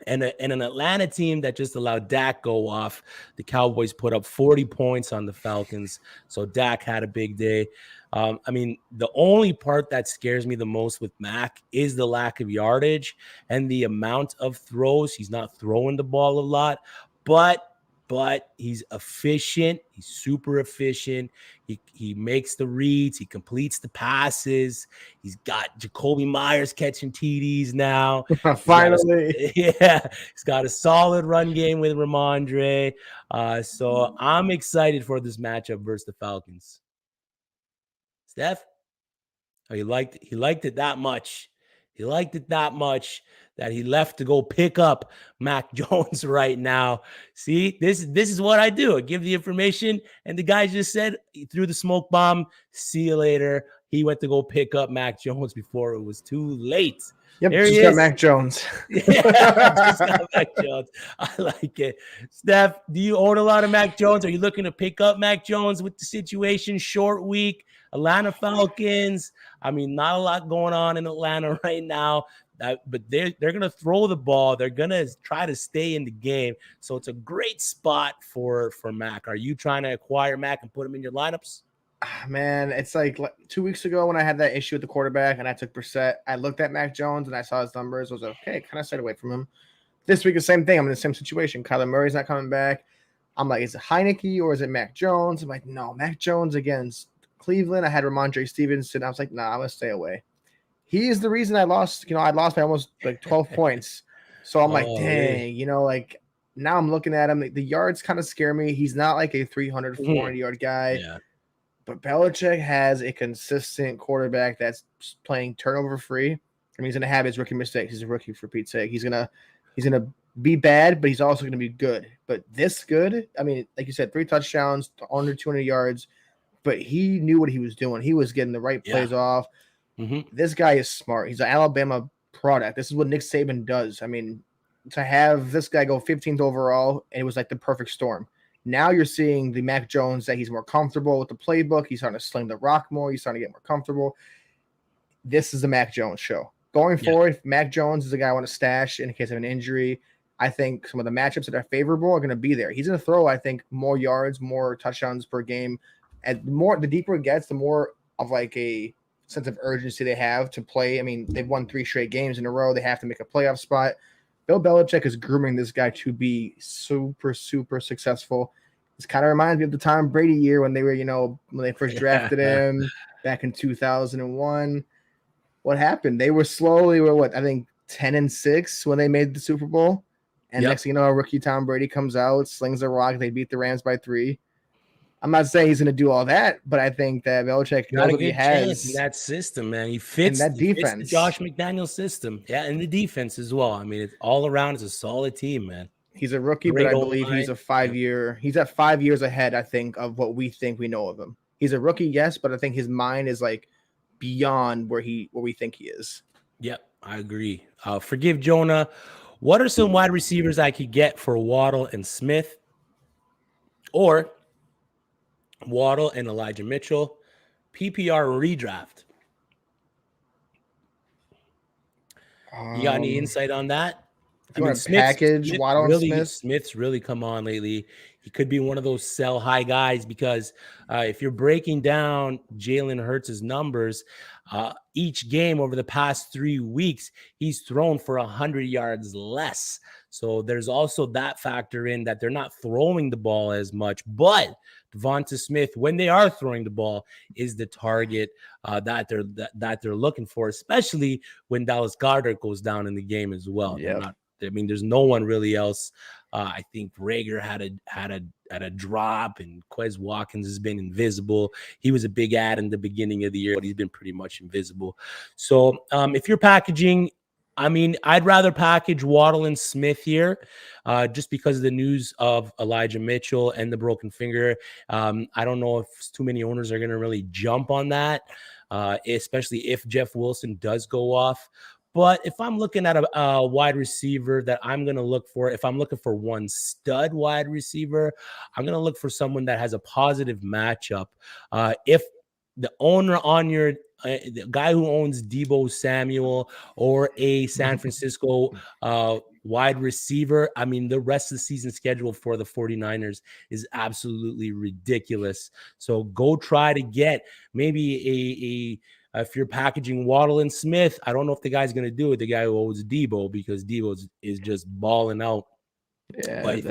And an Atlanta team that just allowed Dak go off. The Cowboys put up 40 points on the Falcons, so Dak had a big day. The only part that scares me the most with Mac is the lack of yardage and the amount of throws. He's not throwing the ball a lot, but he's efficient. He's super efficient. He makes the reads. He completes the passes. He's got Jacoby Myers catching TDs now. Finally. He's got a solid run game with Randre. So I'm excited for this matchup versus the Falcons. Steph? Oh, he liked it that much. He liked it that much that he left to go pick up Mac Jones right now. See, this is what I do. I give the information, and the guy just said he threw the smoke bomb. See you later. He went to go pick up Mac Jones before it was too late. Yep, there he is. Got Mac Jones. Just got Mac Jones. I like it. Steph, do you own a lot of Mac Jones? Are you looking to pick up Mac Jones with the situation? Short week, Atlanta Falcons. Not a lot going on in Atlanta right now. But they're going to throw the ball. They're going to try to stay in the game. So it's a great spot for Mac. Are you trying to acquire Mac and put him in your lineups? Man, it's like 2 weeks ago when I had that issue with the quarterback and I took Brissett. I looked at Mac Jones and I saw his numbers. I was like, okay, kind of stayed away from him. This week, the same thing. I'm in the same situation. Kyler Murray's not coming back. I'm like, is it Heineke or is it Mac Jones? I'm like, no, Mac Jones against Cleveland. I had Randre Stevenson. I was like, nah, I'm going to stay away. He is the reason I lost. I lost by almost like 12 points. So I'm like, dang, now I'm looking at him. The yards kind of scare me. He's not like a 300, 400-yard guy. Yeah. But Belichick has a consistent quarterback that's playing turnover-free. He's going to have his rookie mistakes. He's a rookie, for Pete's sake. He's gonna be bad, but he's also going to be good. But this good, like you said, 3 touchdowns, under 200 yards. But he knew what he was doing. He was getting the right plays off. This guy is smart. He's an Alabama product. This is what Nick Saban does. To have this guy go 15th overall, and it was like the perfect storm. Now you're seeing the Mac Jones that he's more comfortable with the playbook. He's starting to sling the rock more. He's starting to get more comfortable. This is the Mac Jones show. Going forward, Mac Jones is a guy I want to stash in case of an injury. I think some of the matchups that are favorable are going to be there. He's going to throw, I think, more yards, more touchdowns per game. And the deeper it gets, the more of like a sense of urgency they have to play. They've won 3 straight games in a row. They have to make a playoff spot. Bill Belichick is grooming this guy to be super, super successful. This kind of reminds me of the Tom Brady year when they were, when they first drafted him back in 2001. What happened? They were slowly, 10-6 when they made the Super Bowl. And next thing you know, rookie Tom Brady comes out, slings a rock. They beat the Rams by 3. I'm not saying he's going to do all that, but I think that Belichick knows what he has in that system, man. He fits that defense, fits the Josh McDaniels system, and the defense as well. It's all around. It's a solid team, man. He's a rookie, but I believe he's a 5-year. He's at 5 years ahead, I think, of what we think we know of him. He's a rookie, yes, but I think his mind is like beyond where we think he is. Yep, I agree. Forgive Jonah. What are some wide receivers I could get for Waddle and Smith, or Waddle and Elijah Mitchell, PPR redraft? You got any insight on that? Smith's really come on lately. He could be one of those sell high guys because if you're breaking down Jalen Hurts' numbers, Each game over the past 3 weeks, he's thrown for 100 yards less. So there's also that factor in that they're not throwing the ball as much, but Devonta Smith, when they are throwing the ball, is the target that they're looking for, especially when Dallas Goedert goes down in the game as well. Yeah. There's no one really else. I think Rager had a drop, and Quez Watkins has been invisible. He was a big ad in the beginning of the year, but he's been pretty much invisible. So if you're packaging, I mean, I'd rather package Waddle and Smith here just because of the news of Elijah Mitchell and the broken finger. I don't know if too many owners are going to really jump on that, especially if Jeff Wilson does go off. But if I'm looking at a wide receiver that I'm going to look for, if I'm looking for one stud wide receiver, I'm going to look for someone that has a positive matchup. If the owner on your the guy who owns Deebo Samuel or a San Francisco wide receiver, I mean, the rest of the season schedule for the 49ers is absolutely ridiculous. So go try to get maybe if you're packaging Waddle and Smith, I don't know if the guy's going to do it, the guy who owns Deebo, because Deebo is just balling out. Yeah, but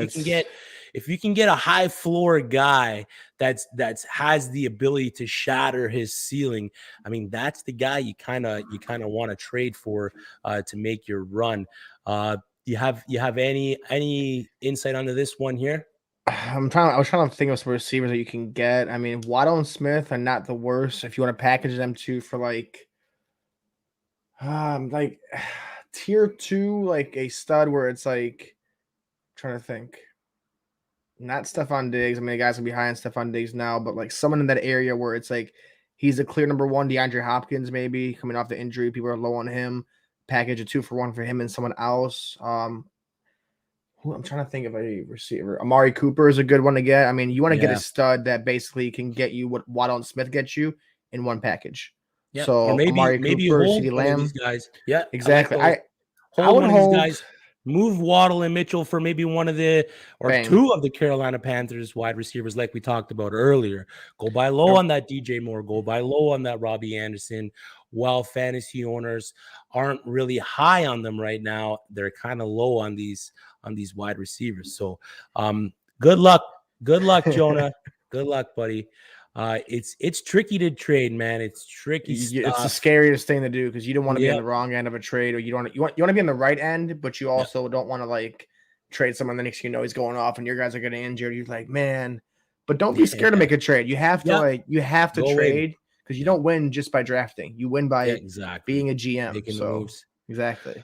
if you can get a high floor guy that's has the ability to shatter his ceiling, I mean, that's the guy you kind of want to trade for to make your run. You have any insight onto this one here? I was trying to think of some receivers that you can get. I mean, Waddle and Smith are not the worst if you want to package them too for like tier 2, like a stud where it's like, I'm trying to think. Not Stefan Diggs. I mean, the guys will be high on Stefan Diggs now, but like someone in that area where it's like he's a clear number 1. DeAndre Hopkins, maybe coming off the injury, people are low on him. Package a 2-for-1 for him and someone else. I'm trying to think of a receiver. Amari Cooper is a good one to get. I mean, you want to get a stud that basically can get you what Waddle and Smith get you in one package. Yeah. So or maybe Amari Cooper, CeeDee Lamb, these guys. Yeah, exactly. I would hold these guys. Move Waddle and Mitchell for maybe one of the two of the Carolina Panthers wide receivers, like we talked about earlier. Go buy low on that DJ Moore. Go buy low on that Robbie Anderson. While fantasy owners aren't really high on them right now, they're kind of low on these wide receivers. So good luck, Jonah. Good luck, buddy. It's tricky to trade, man. It's tricky stuff. It's the scariest thing to do because you don't want to be on the wrong end of a trade, or you want to be on the right end, but you also don't want to like trade someone the next he's going off and your guys are getting injured. You're like, man, but don't be scared to make a trade. You have to trade because you don't win just by drafting. You win by being a GM. Making moves. Exactly.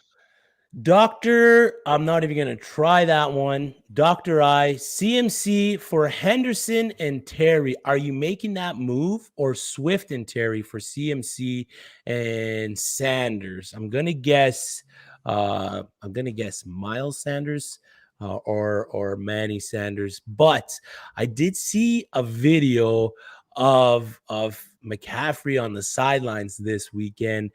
Doctor, I'm not even going to try that one. Dr. I, CMC for Henderson and Terry. Are you making that move, or Swift and Terry for CMC and Sanders? I'm going to guess Miles Sanders or Manny Sanders. But I did see a video of McCaffrey on the sidelines this weekend,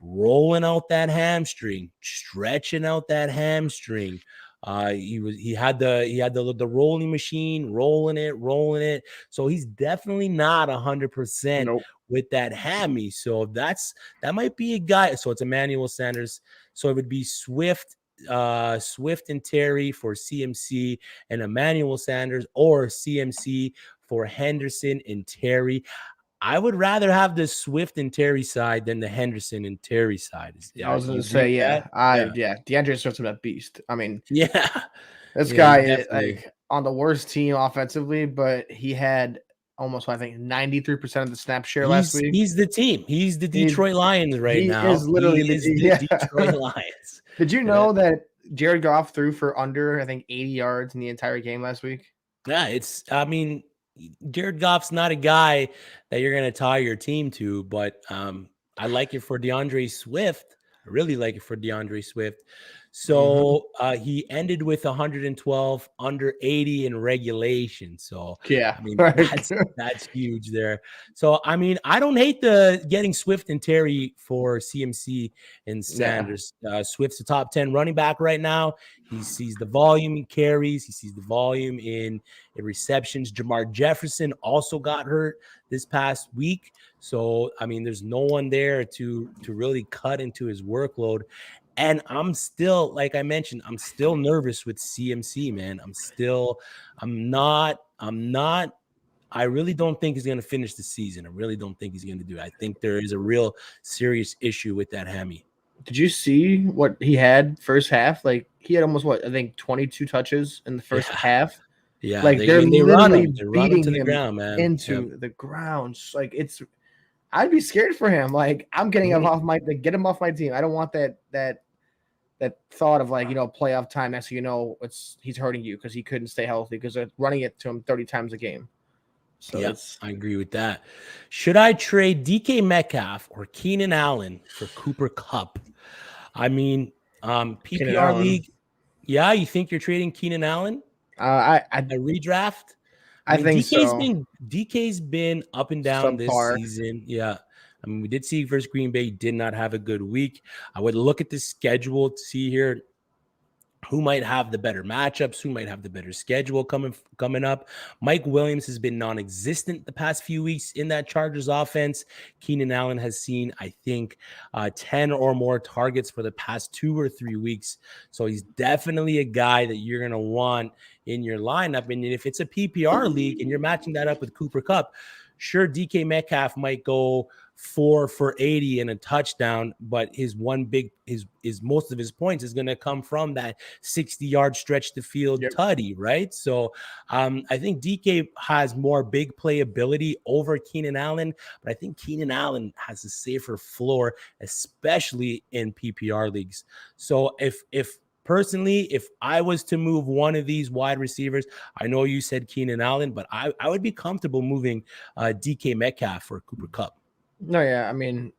rolling out that hamstring, stretching out that hamstring. He had the rolling machine, rolling it. So he's definitely not 100% with that hammy. So that might be a guy. So it's Emmanuel Sanders. So it would be Swift and Terry for CMC and Emmanuel Sanders, or CMC for Henderson and Terry. I would rather have the Swift and Terry side than the Henderson and Terry side. I was going to say, DeAndre Swift's a beast. I mean, this guy is like on the worst team offensively, but he had almost, I think, 93% of the snap share last week. He's the team. He's the Detroit Lions now. He is literally the Detroit Lions. Did you know that Jared Goff threw for under, I think, 80 yards in the entire game last week? Yeah, Jared Goff's not a guy that you're going to tie your team to, but I like it for DeAndre Swift. I really like it for DeAndre Swift. So he ended with 112, under 80 in regulation. So yeah, I mean that's huge there. So I mean, I don't hate the getting Swift and Terry for CMC and Sanders. Swift's the top 10 running back right now. He sees the volume in carries. He sees the volume in receptions. Jamar Jefferson also got hurt this past week. So, I mean, there's no one there to really cut into his workload. And I'm still, like I mentioned, I'm still nervous with CMC, man. I really don't think he's going to finish the season. I really don't think he's going to do it. I think there is a real serious issue with that hammy. Did you see what he had first half? Like, he had almost, I think 22 touches in the first half. Yeah, like they're literally beating to the him ground, man. into the ground. Like, I'd be scared for him. Like, I'm getting him off get him off my team. I don't want that thought of, like, playoff time. Next thing you know, he's hurting you because he couldn't stay healthy because they're running it to him 30 times a game. So yes, I agree with that. Should I trade DK Metcalf or Keenan Allen for Cooper Kupp? I mean, PPR league. Yeah, you think you're trading Keenan Allen? A redraft. I think DK's been up and down this season. Yeah. I mean, we did see versus Green Bay did not have a good week. I would look at the schedule to see here who might have the better matchups, who might have the better schedule coming up. Mike Williams has been non-existent the past few weeks in that Chargers offense. Keenan Allen has seen, I think, 10 or more targets for the past 2 or 3 weeks. So he's definitely a guy that you're going to want in your lineup. And if it's a PPR league and you're matching that up with Cooper Kupp, sure, DK Metcalf might go 4 for 80 and a touchdown, but his most of his points is going to come from that 60-yard stretch the field tutty, right? So I think DK has more big playability over Keenan Allen, but I think Keenan Allen has a safer floor, especially in PPR leagues. So if personally, if I was to move one of these wide receivers, I know you said Keenan Allen, but I would be comfortable moving DK Metcalf for Cooper Kupp. No, yeah, I mean,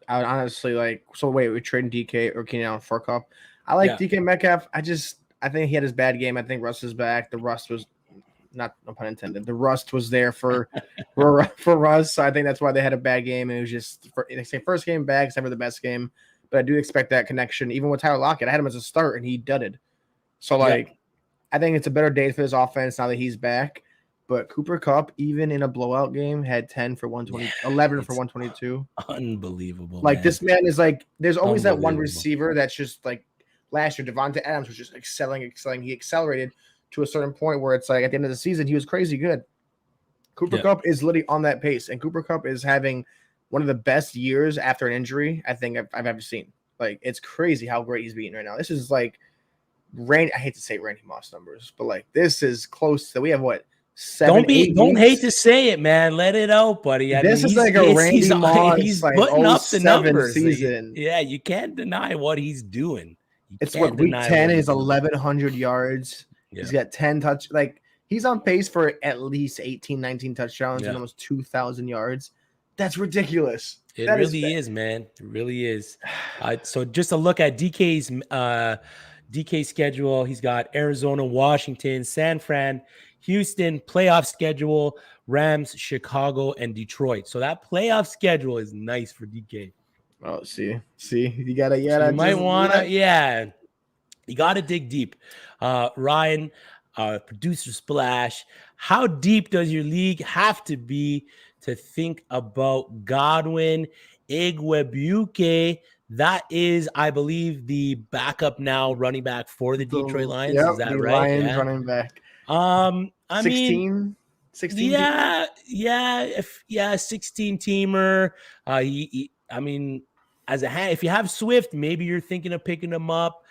I would honestly we're trading DK or Keenan Allen for Kupp. I like DK Metcalf. I think he had his bad game. I think Russ is back. The rust was no pun intended. The rust was there for Russ. So I think that's why they had a bad game. And it was just they say first game back, it's never the best game. But I do expect that connection. Even with Tyler Lockett, I had him as a start and he dudded. So I think it's a better day for his offense now that he's back. But Cooper Kupp, even in a blowout game, had 10 for 120, 11 for 122. Unbelievable. Like, man. This man is like, there's always that one receiver that's just like last year, Devontae Adams was just excelling. He accelerated to a certain point where it's like at the end of the season, he was crazy good. Cooper Kupp is literally on that pace. And Cooper Kupp is having one of the best years after an injury I think I've ever seen. Like, it's crazy how great he's beating right now. This is like I hate to say Randy Moss numbers, but like this is close to, we have what? 7, don't hate to say it, man. Let it out, buddy. This is like a Randy Moss. He's putting up the numbers. Season. Yeah, you can't deny what he's doing. It's what week 10 is 1,100 yards. Yeah. He's got 10 touch. Like, he's on pace for at least 18, 19 touchdowns and almost 2,000 yards. That's ridiculous. It really is, man. It really is. So just a look at DK's schedule. He's got Arizona, Washington, San Fran, Houston, playoff schedule, Rams, Chicago, and Detroit. So that playoff schedule is nice for DK. Oh, see, you gotta, so you might wanna, you gotta dig deep. Ryan, producer Splash, how deep does your league have to be to think about Godwin Igwebuike? That is, I believe, the backup now running back for the Detroit Lions. Is that right? Lions running back. I 16 yeah, 16 teamer. I mean, if you have Swift, maybe you're thinking of picking him up,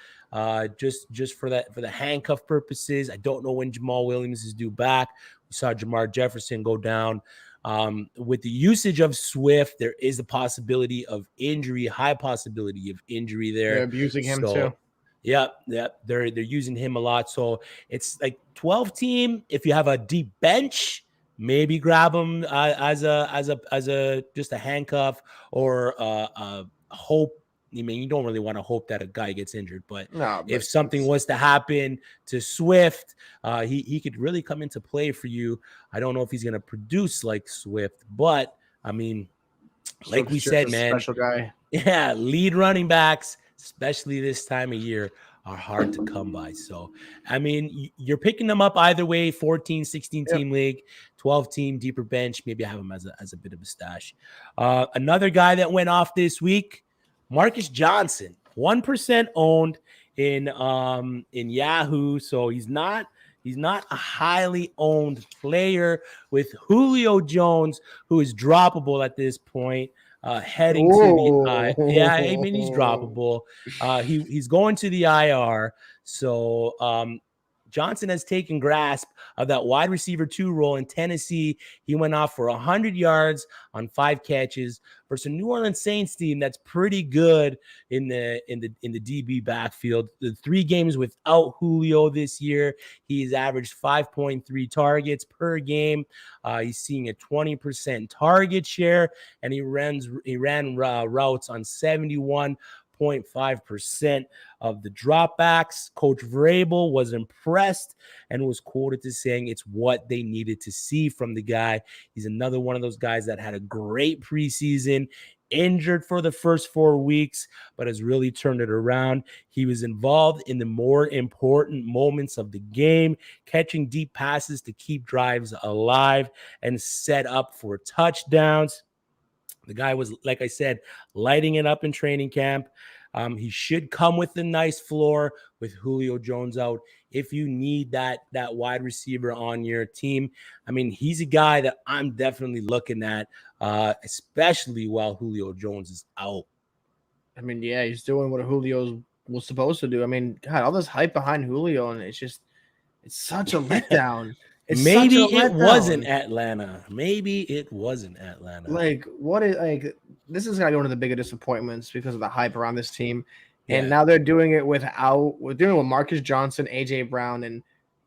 just for the handcuff purposes. I don't know when Jamal Williams is due back. We saw Jamar Jefferson go down. With the usage of Swift, there is a possibility of injury, high possibility of injury there. They're abusing him too. Yeah, they're using him a lot. So it's like 12 team. If you have a deep bench, maybe grab him as a just a handcuff or a hope I mean, you don't really want to hope that a guy gets injured, but No, if something was to happen to Swift, he could really come into play for you. I don't know if he's going to produce like Swift, but I mean, like we said, man, special guy. Yeah, lead running backs, especially this time of year, are hard to come by. So, I mean, you're picking them up either way, 14, 16-team league, 12-team, deeper bench. Maybe I have him as a bit of a stash. Another guy that went off this week, Marcus Johnson, 1% owned in Yahoo. So he's not a highly owned player with Julio Jones, who is droppable at this point. Heading to the yeah, I mean, he's droppable. He's going to the IR. So Johnson has taken grasp of that wide receiver 2 role in Tennessee. He went off for 100 yards on 5 catches versus a New Orleans Saints team that's pretty good in the DB backfield. The 3 games without Julio this year, he's averaged 5.3 targets per game. He's seeing a 20% target share, and he ran routes on 71.5% of the dropbacks. Coach Vrabel was impressed and was quoted as saying it's what they needed to see from the guy. He's another one of those guys that had a great preseason, injured for the first 4 weeks, but has really turned it around. He was involved in the more important moments of the game, catching deep passes to keep drives alive and set up for touchdowns. The guy was, like I said, lighting it up in training camp. He should come with a nice floor with Julio Jones out. If you need that wide receiver on your team, I mean, he's a guy that I'm definitely looking at, especially while Julio Jones is out. I mean, yeah, he's doing what Julio was supposed to do. I mean, God, all this hype behind Julio, and it's such a letdown. Maybe it wasn't Atlanta. Like, this is gonna be one of the bigger disappointments because of the hype around this team. And Yeah. now they're doing it with Marcus Johnson, AJ Brown, and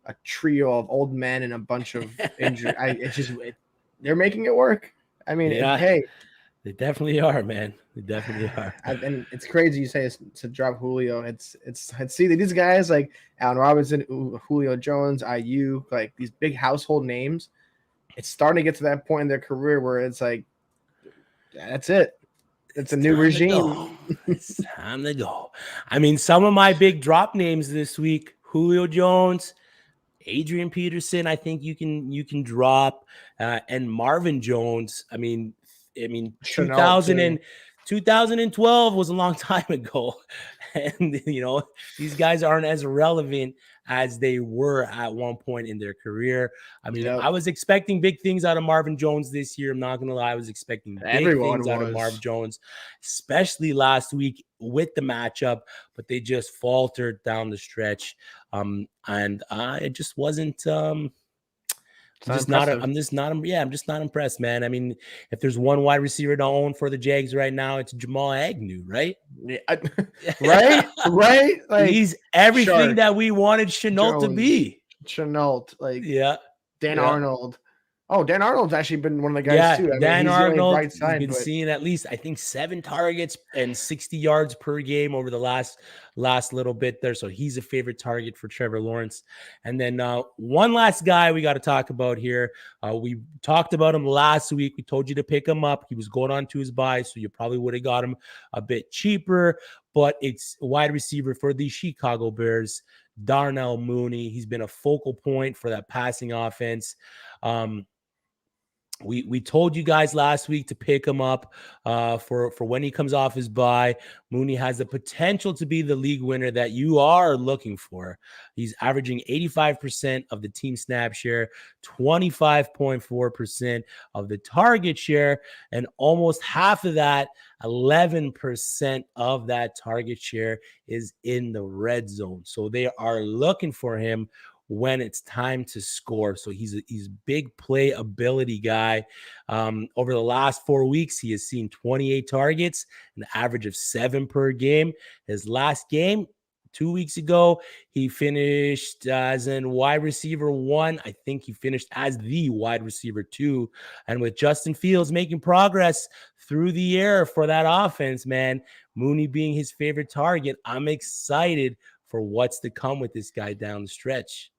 a trio of old men and a bunch of injury. They're making it work. I mean, hey, they definitely are, man. They definitely are. And it's crazy you say to drop Julio. It's see these guys like Allen Robinson, Julio Jones, IU, like these big household names. It's starting to get to that point in their career where it's like, that's it. It's a new regime. It's time to go. I mean, some of my big drop names this week: Julio Jones, Adrian Peterson. I think you can drop, and Marvin Jones. I mean, 2012 was a long time ago, and these guys aren't as relevant as they were at one point in their career. I mean, I was expecting big things out of Marvin Jones this year. I'm not gonna lie, I was expecting big things out of Marvin Jones, especially last week with the matchup, but they just faltered down the stretch, and I just wasn't. I'm just not impressed, man. I mean, if there's one wide receiver to own for the Jags right now, it's Jamal Agnew, right? Yeah, right. Like, he's everything that we wanted Shenault to be. Shenault, like Dan Yeah. Arnold. Oh, Dan Arnold's actually been one of the guys too. I Dan mean, Arnold has been seeing at least, I think, 7 targets and 60 yards per game over the last little bit there. So he's a favorite target for Trevor Lawrence. And then one last guy we got to talk about here. We talked about him last week. We told you to pick him up. He was going on to his buy, so you probably would have got him a bit cheaper. But it's a wide receiver for the Chicago Bears, Darnell Mooney. He's been a focal point for that passing offense. We told you guys last week to pick him up for when he comes off his bye. Mooney has the potential to be the league winner that you are looking for. He's averaging 85% of the team snap share, 25.4% of the target share, and almost half of that, 11% of that target share is in the red zone. So they are looking for him when it's time to score. So he's a big play ability guy. Over the last 4 weeks, he has seen 28 targets, an average of 7 per game. His last game, 2 weeks ago, he finished as in wide receiver 1. I think he finished as the wide receiver 2. And with Justin Fields making progress through the air for that offense, man, Mooney being his favorite target, I'm excited for what's to come with this guy down the stretch.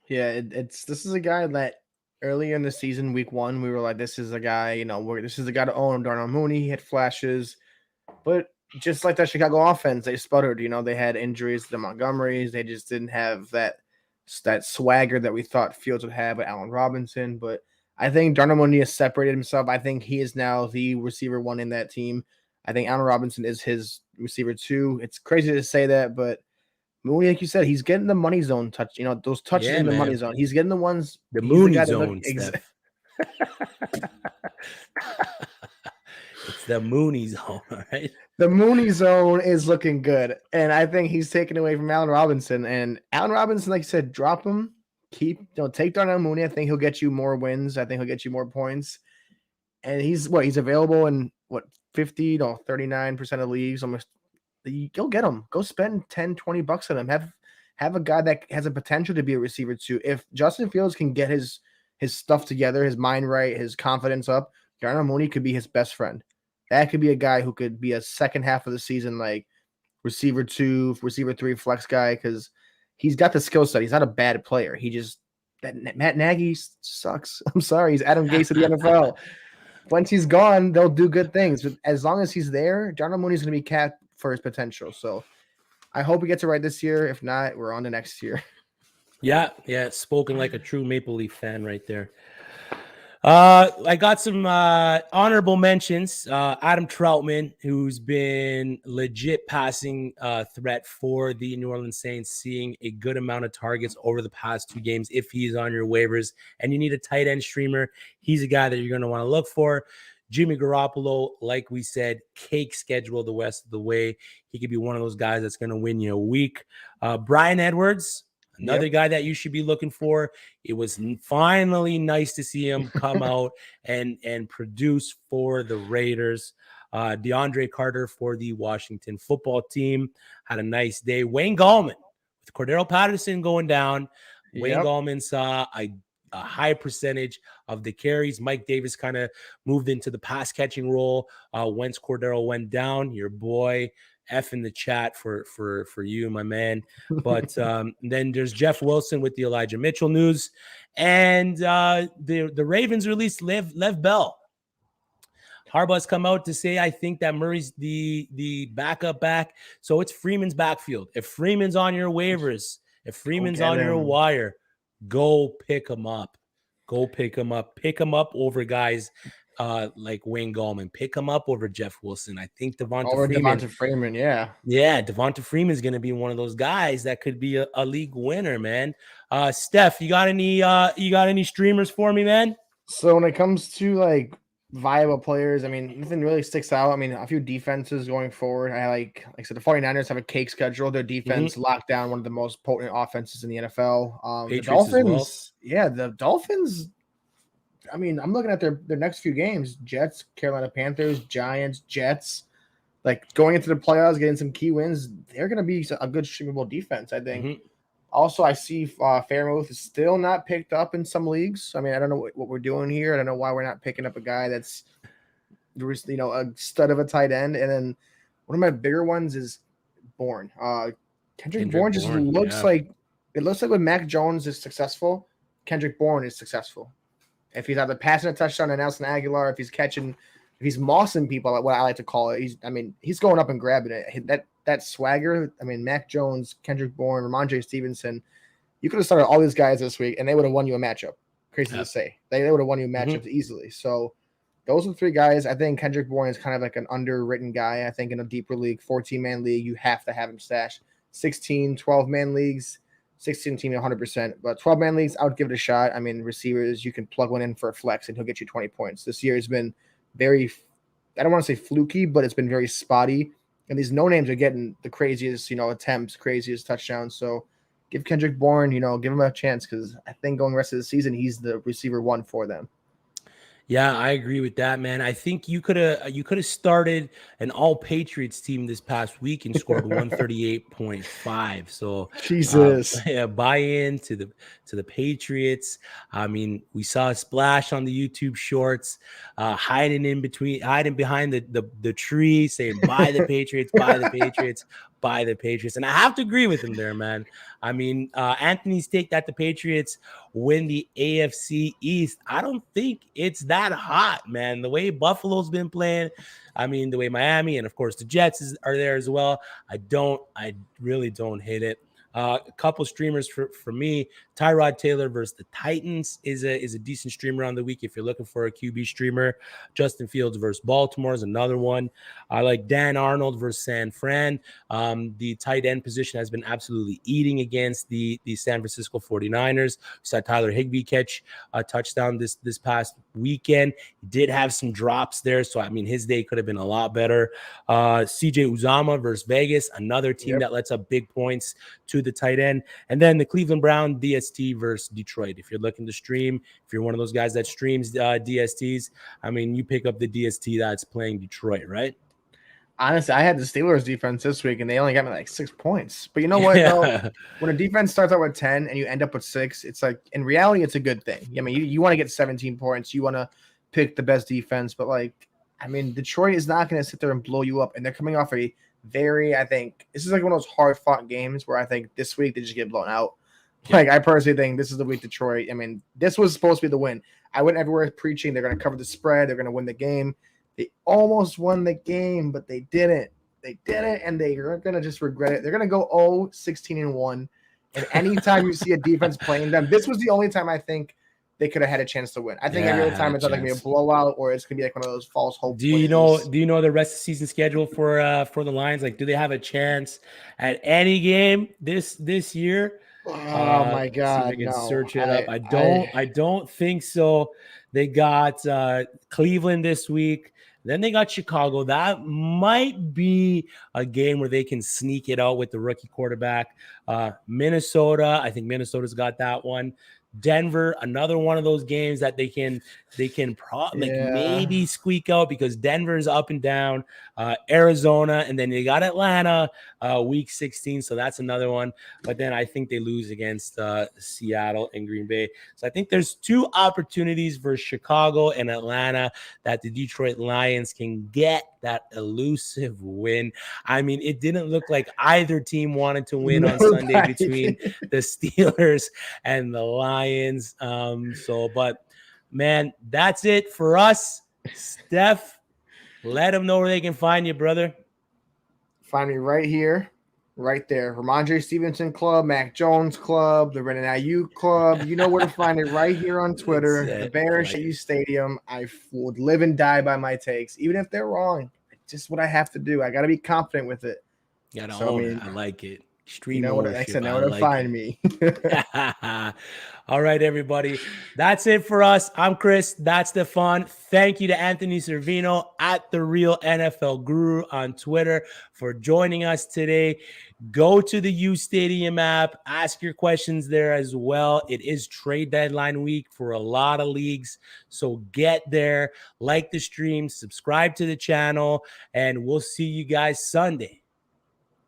Yeah, this is a guy that earlier in the season, week 1, we were like, this is a guy, this is the guy to own. Darnell Mooney, he had flashes, but just like that Chicago offense, they sputtered. They had injuries to the Montgomerys. They just didn't have that swagger that we thought Fields would have with Allen Robinson. But I think Darnell Mooney has separated himself. I think he is now the receiver 1 in that team. I think Allen Robinson is his receiver 2. It's crazy to say that, but Mooney, like you said, he's getting the money zone touch. Those touches in the money zone. He's getting the ones. The Mooney zone. It's the Mooney zone, all right? The Mooney zone is looking good, and I think he's taken away from Allen Robinson. And Allen Robinson, like you said, drop him. Take Darnell Mooney. I think he'll get you more wins. I think he'll get you more points. And he's available in 50 to 39% of leagues. Almost, go get him. Go spend $10-$20 on him. Have a guy that has a potential to be a receiver 2. If Justin Fields can get his stuff together, his mind right, his confidence up, Darnell Mooney could be his best friend. That could be a guy who could be a second half of the season, like receiver 2, receiver 3 flex guy, because he's got the skill set. He's not a bad player. Matt Nagy sucks. I'm sorry. He's Adam Gase of the NFL. Once he's gone, they'll do good things. But as long as he's there, Darnell Mooney's going to be capped for his potential. So I hope he gets it right this year. If not, we're on to next year. Yeah. Spoken like a true Maple Leaf fan right there. I got some honorable mentions. Adam Troutman, who's been legit passing threat for the New Orleans Saints, seeing a good amount of targets over the past 2 games. If he's on your waivers and you need a tight end streamer, he's a guy that you're going to want to look for. Jimmy Garoppolo, like we said, cake schedule the rest of the way. He could be one of those guys that's going to win you a week. Bryan Edwards, another guy that you should be looking for. It was finally nice to see him come out and produce for the Raiders. Deandre Carter for the Washington football team had a nice day. Wayne Gallman, with Cordero Patterson going down, Wayne Gallman saw a high percentage of the carries. Mike Davis kind of moved into the pass catching role once Cordero went down. Your boy F in the chat for you, my man. But then there's Jeff Wilson with the Elijah Mitchell news, and the Ravens released Lev Bell. Harbaugh's come out to say, I think that Murray's the backup back, so it's Freeman's backfield. If Freeman's on your waivers, if Freeman's on your wire, go pick him up. Go pick him up. Pick him up over guys like Wayne Gallman. Pick him up over Jeff Wilson. I think Devonta Freeman, yeah. Yeah, Devonta Freeman's going to be one of those guys that could be a league winner, man. Steph, you got any streamers for me, man? So when it comes to like viable players, I mean, nothing really sticks out. I mean, a few defenses going forward. Like I said, the 49ers have a cake schedule. Their defense locked down one of the most potent offenses in the NFL. The Dolphins, the Dolphins. I mean, I'm looking at their next few games: Jets, Carolina Panthers, Giants, Jets. Like going into the playoffs, getting some key wins, they're going to be a good streamable defense, I think. Also, I see Fairmouth is still not picked up in some leagues. I mean, I don't know what we're doing here. I don't know why we're not picking up a guy that's, a stud of a tight end. And then one of my bigger ones is Bourne. Kendrick Bourne just looks like when Mac Jones is successful, Kendrick Bourne is successful. If he's either passing a touchdown to Nelson Aguilar, if he's mossing people, what I like to call it, he's going up and grabbing it. That swagger, I mean, Mac Jones, Kendrick Bourne, Randre Stevenson, you could have started all these guys this week, and they would have won you a matchup. Crazy to say. They would have won you matchups easily. So those are 3 guys. I think Kendrick Bourne is kind of like an underwritten guy. I think in a deeper league, 14-man league, you have to have him stashed. 16, 12-man leagues, 16 team 100%. But 12-man leagues, I would give it a shot. I mean, receivers, you can plug one in for a flex, and he'll get you 20 points. This year has been very, I don't want to say fluky, but it's been very spotty. And these no-names are getting the craziest, attempts, craziest touchdowns. So give Kendrick Bourne, give him a chance, because I think going the rest of the season, he's the receiver 1 for them. Yeah, I agree with that, man. I think you could have started an all Patriots team this past week and scored 138.5. So Jesus. yeah, buy in to the Patriots. I mean, we saw a splash on the YouTube shorts, hiding behind the tree, saying buy the Patriots, buy the Patriots, buy the Patriots. And I have to agree with him there, man. I mean, Anthony's take that the Patriots win the AFC East. I don't think it's that hot, man. The way Buffalo's been playing, I mean, the way Miami and of course the Jets are there as well. I really don't hit it. A couple streamers for me. Tyrod Taylor versus the Titans is a decent streamer on the week if you're looking for a QB streamer. Justin Fields versus Baltimore is another one. I like Dan Arnold versus San Fran. The tight end position has been absolutely eating against the San Francisco 49ers. We saw Tyler Higbee catch a touchdown this past weekend. He did have some drops there, so I mean his day could have been a lot better. CJ Uzomah versus Vegas, another team that lets up big points to the tight end. And then the Cleveland Brown DST versus Detroit. If you're looking to stream, if you're one of those guys that streams DSTs, I mean, you pick up the DST that's playing Detroit, right? Honestly, I had the Steelers defense this week, and they only got me like 6 points. But you know what, though? When a defense starts out with 10 and you end up with 6, it's like, in reality, it's a good thing. I mean, you want to get 17 points. You want to pick the best defense. But, like, I mean, Detroit is not going to sit there and blow you up. And they're coming off I think, this is like one of those hard-fought games where I think this week they just get blown out. Yeah. Like, I personally think this is the week Detroit. I mean, this was supposed to be the win. I went everywhere preaching they're going to cover the spread. They're going to win the game. They almost won the game, but they didn't. They didn't, and they're going to just regret it. They're going to go 0-16-1. And anytime you see a defense playing them, this was the only time I think they could have had a chance to win. I think every other time it's either going to be a blowout or it's going to be like one of those false hope. Do you know the rest of the season schedule for the Lions? Like, do they have a chance at any game this year? Oh my God! See if I can search it up. I don't think so. They got Cleveland this week. Then they got Chicago. That might be a game where they can sneak it out with the rookie quarterback. Minnesota, I think Minnesota's got that one. Denver, another one of those games that they can maybe squeak out because Denver's up and down. Arizona, and then they got Atlanta week 16, so that's another one. But then I think they lose against Seattle and Green Bay. So I think there's 2 opportunities for Chicago and Atlanta that the Detroit Lions can get that elusive win. I mean, it didn't look like either team wanted to win on Sunday between the Steelers and the Lions. But man, that's it for us. Steph, let them know where they can find you, brother. Find me right here, right there. Randre Stevenson Club, Mac Jones Club, the Renan Ayuk Club. You know where to find it right here on Twitter. The Bearish at uSTADIUM. I would live and die by my takes, even if they're wrong. It's just what I have to do. I got to be confident with it. I like it. Extreme. You know what I said. Now to find me. All right, everybody. That's it for us. I'm Chris. That's Stefan. Thank you to Anthony Cervino at The Real NFL Guru on Twitter for joining us today. Go to the uSTADIUM app. Ask your questions there as well. It is trade deadline week for a lot of leagues. So get there, like the stream, subscribe to the channel, and we'll see you guys Sunday.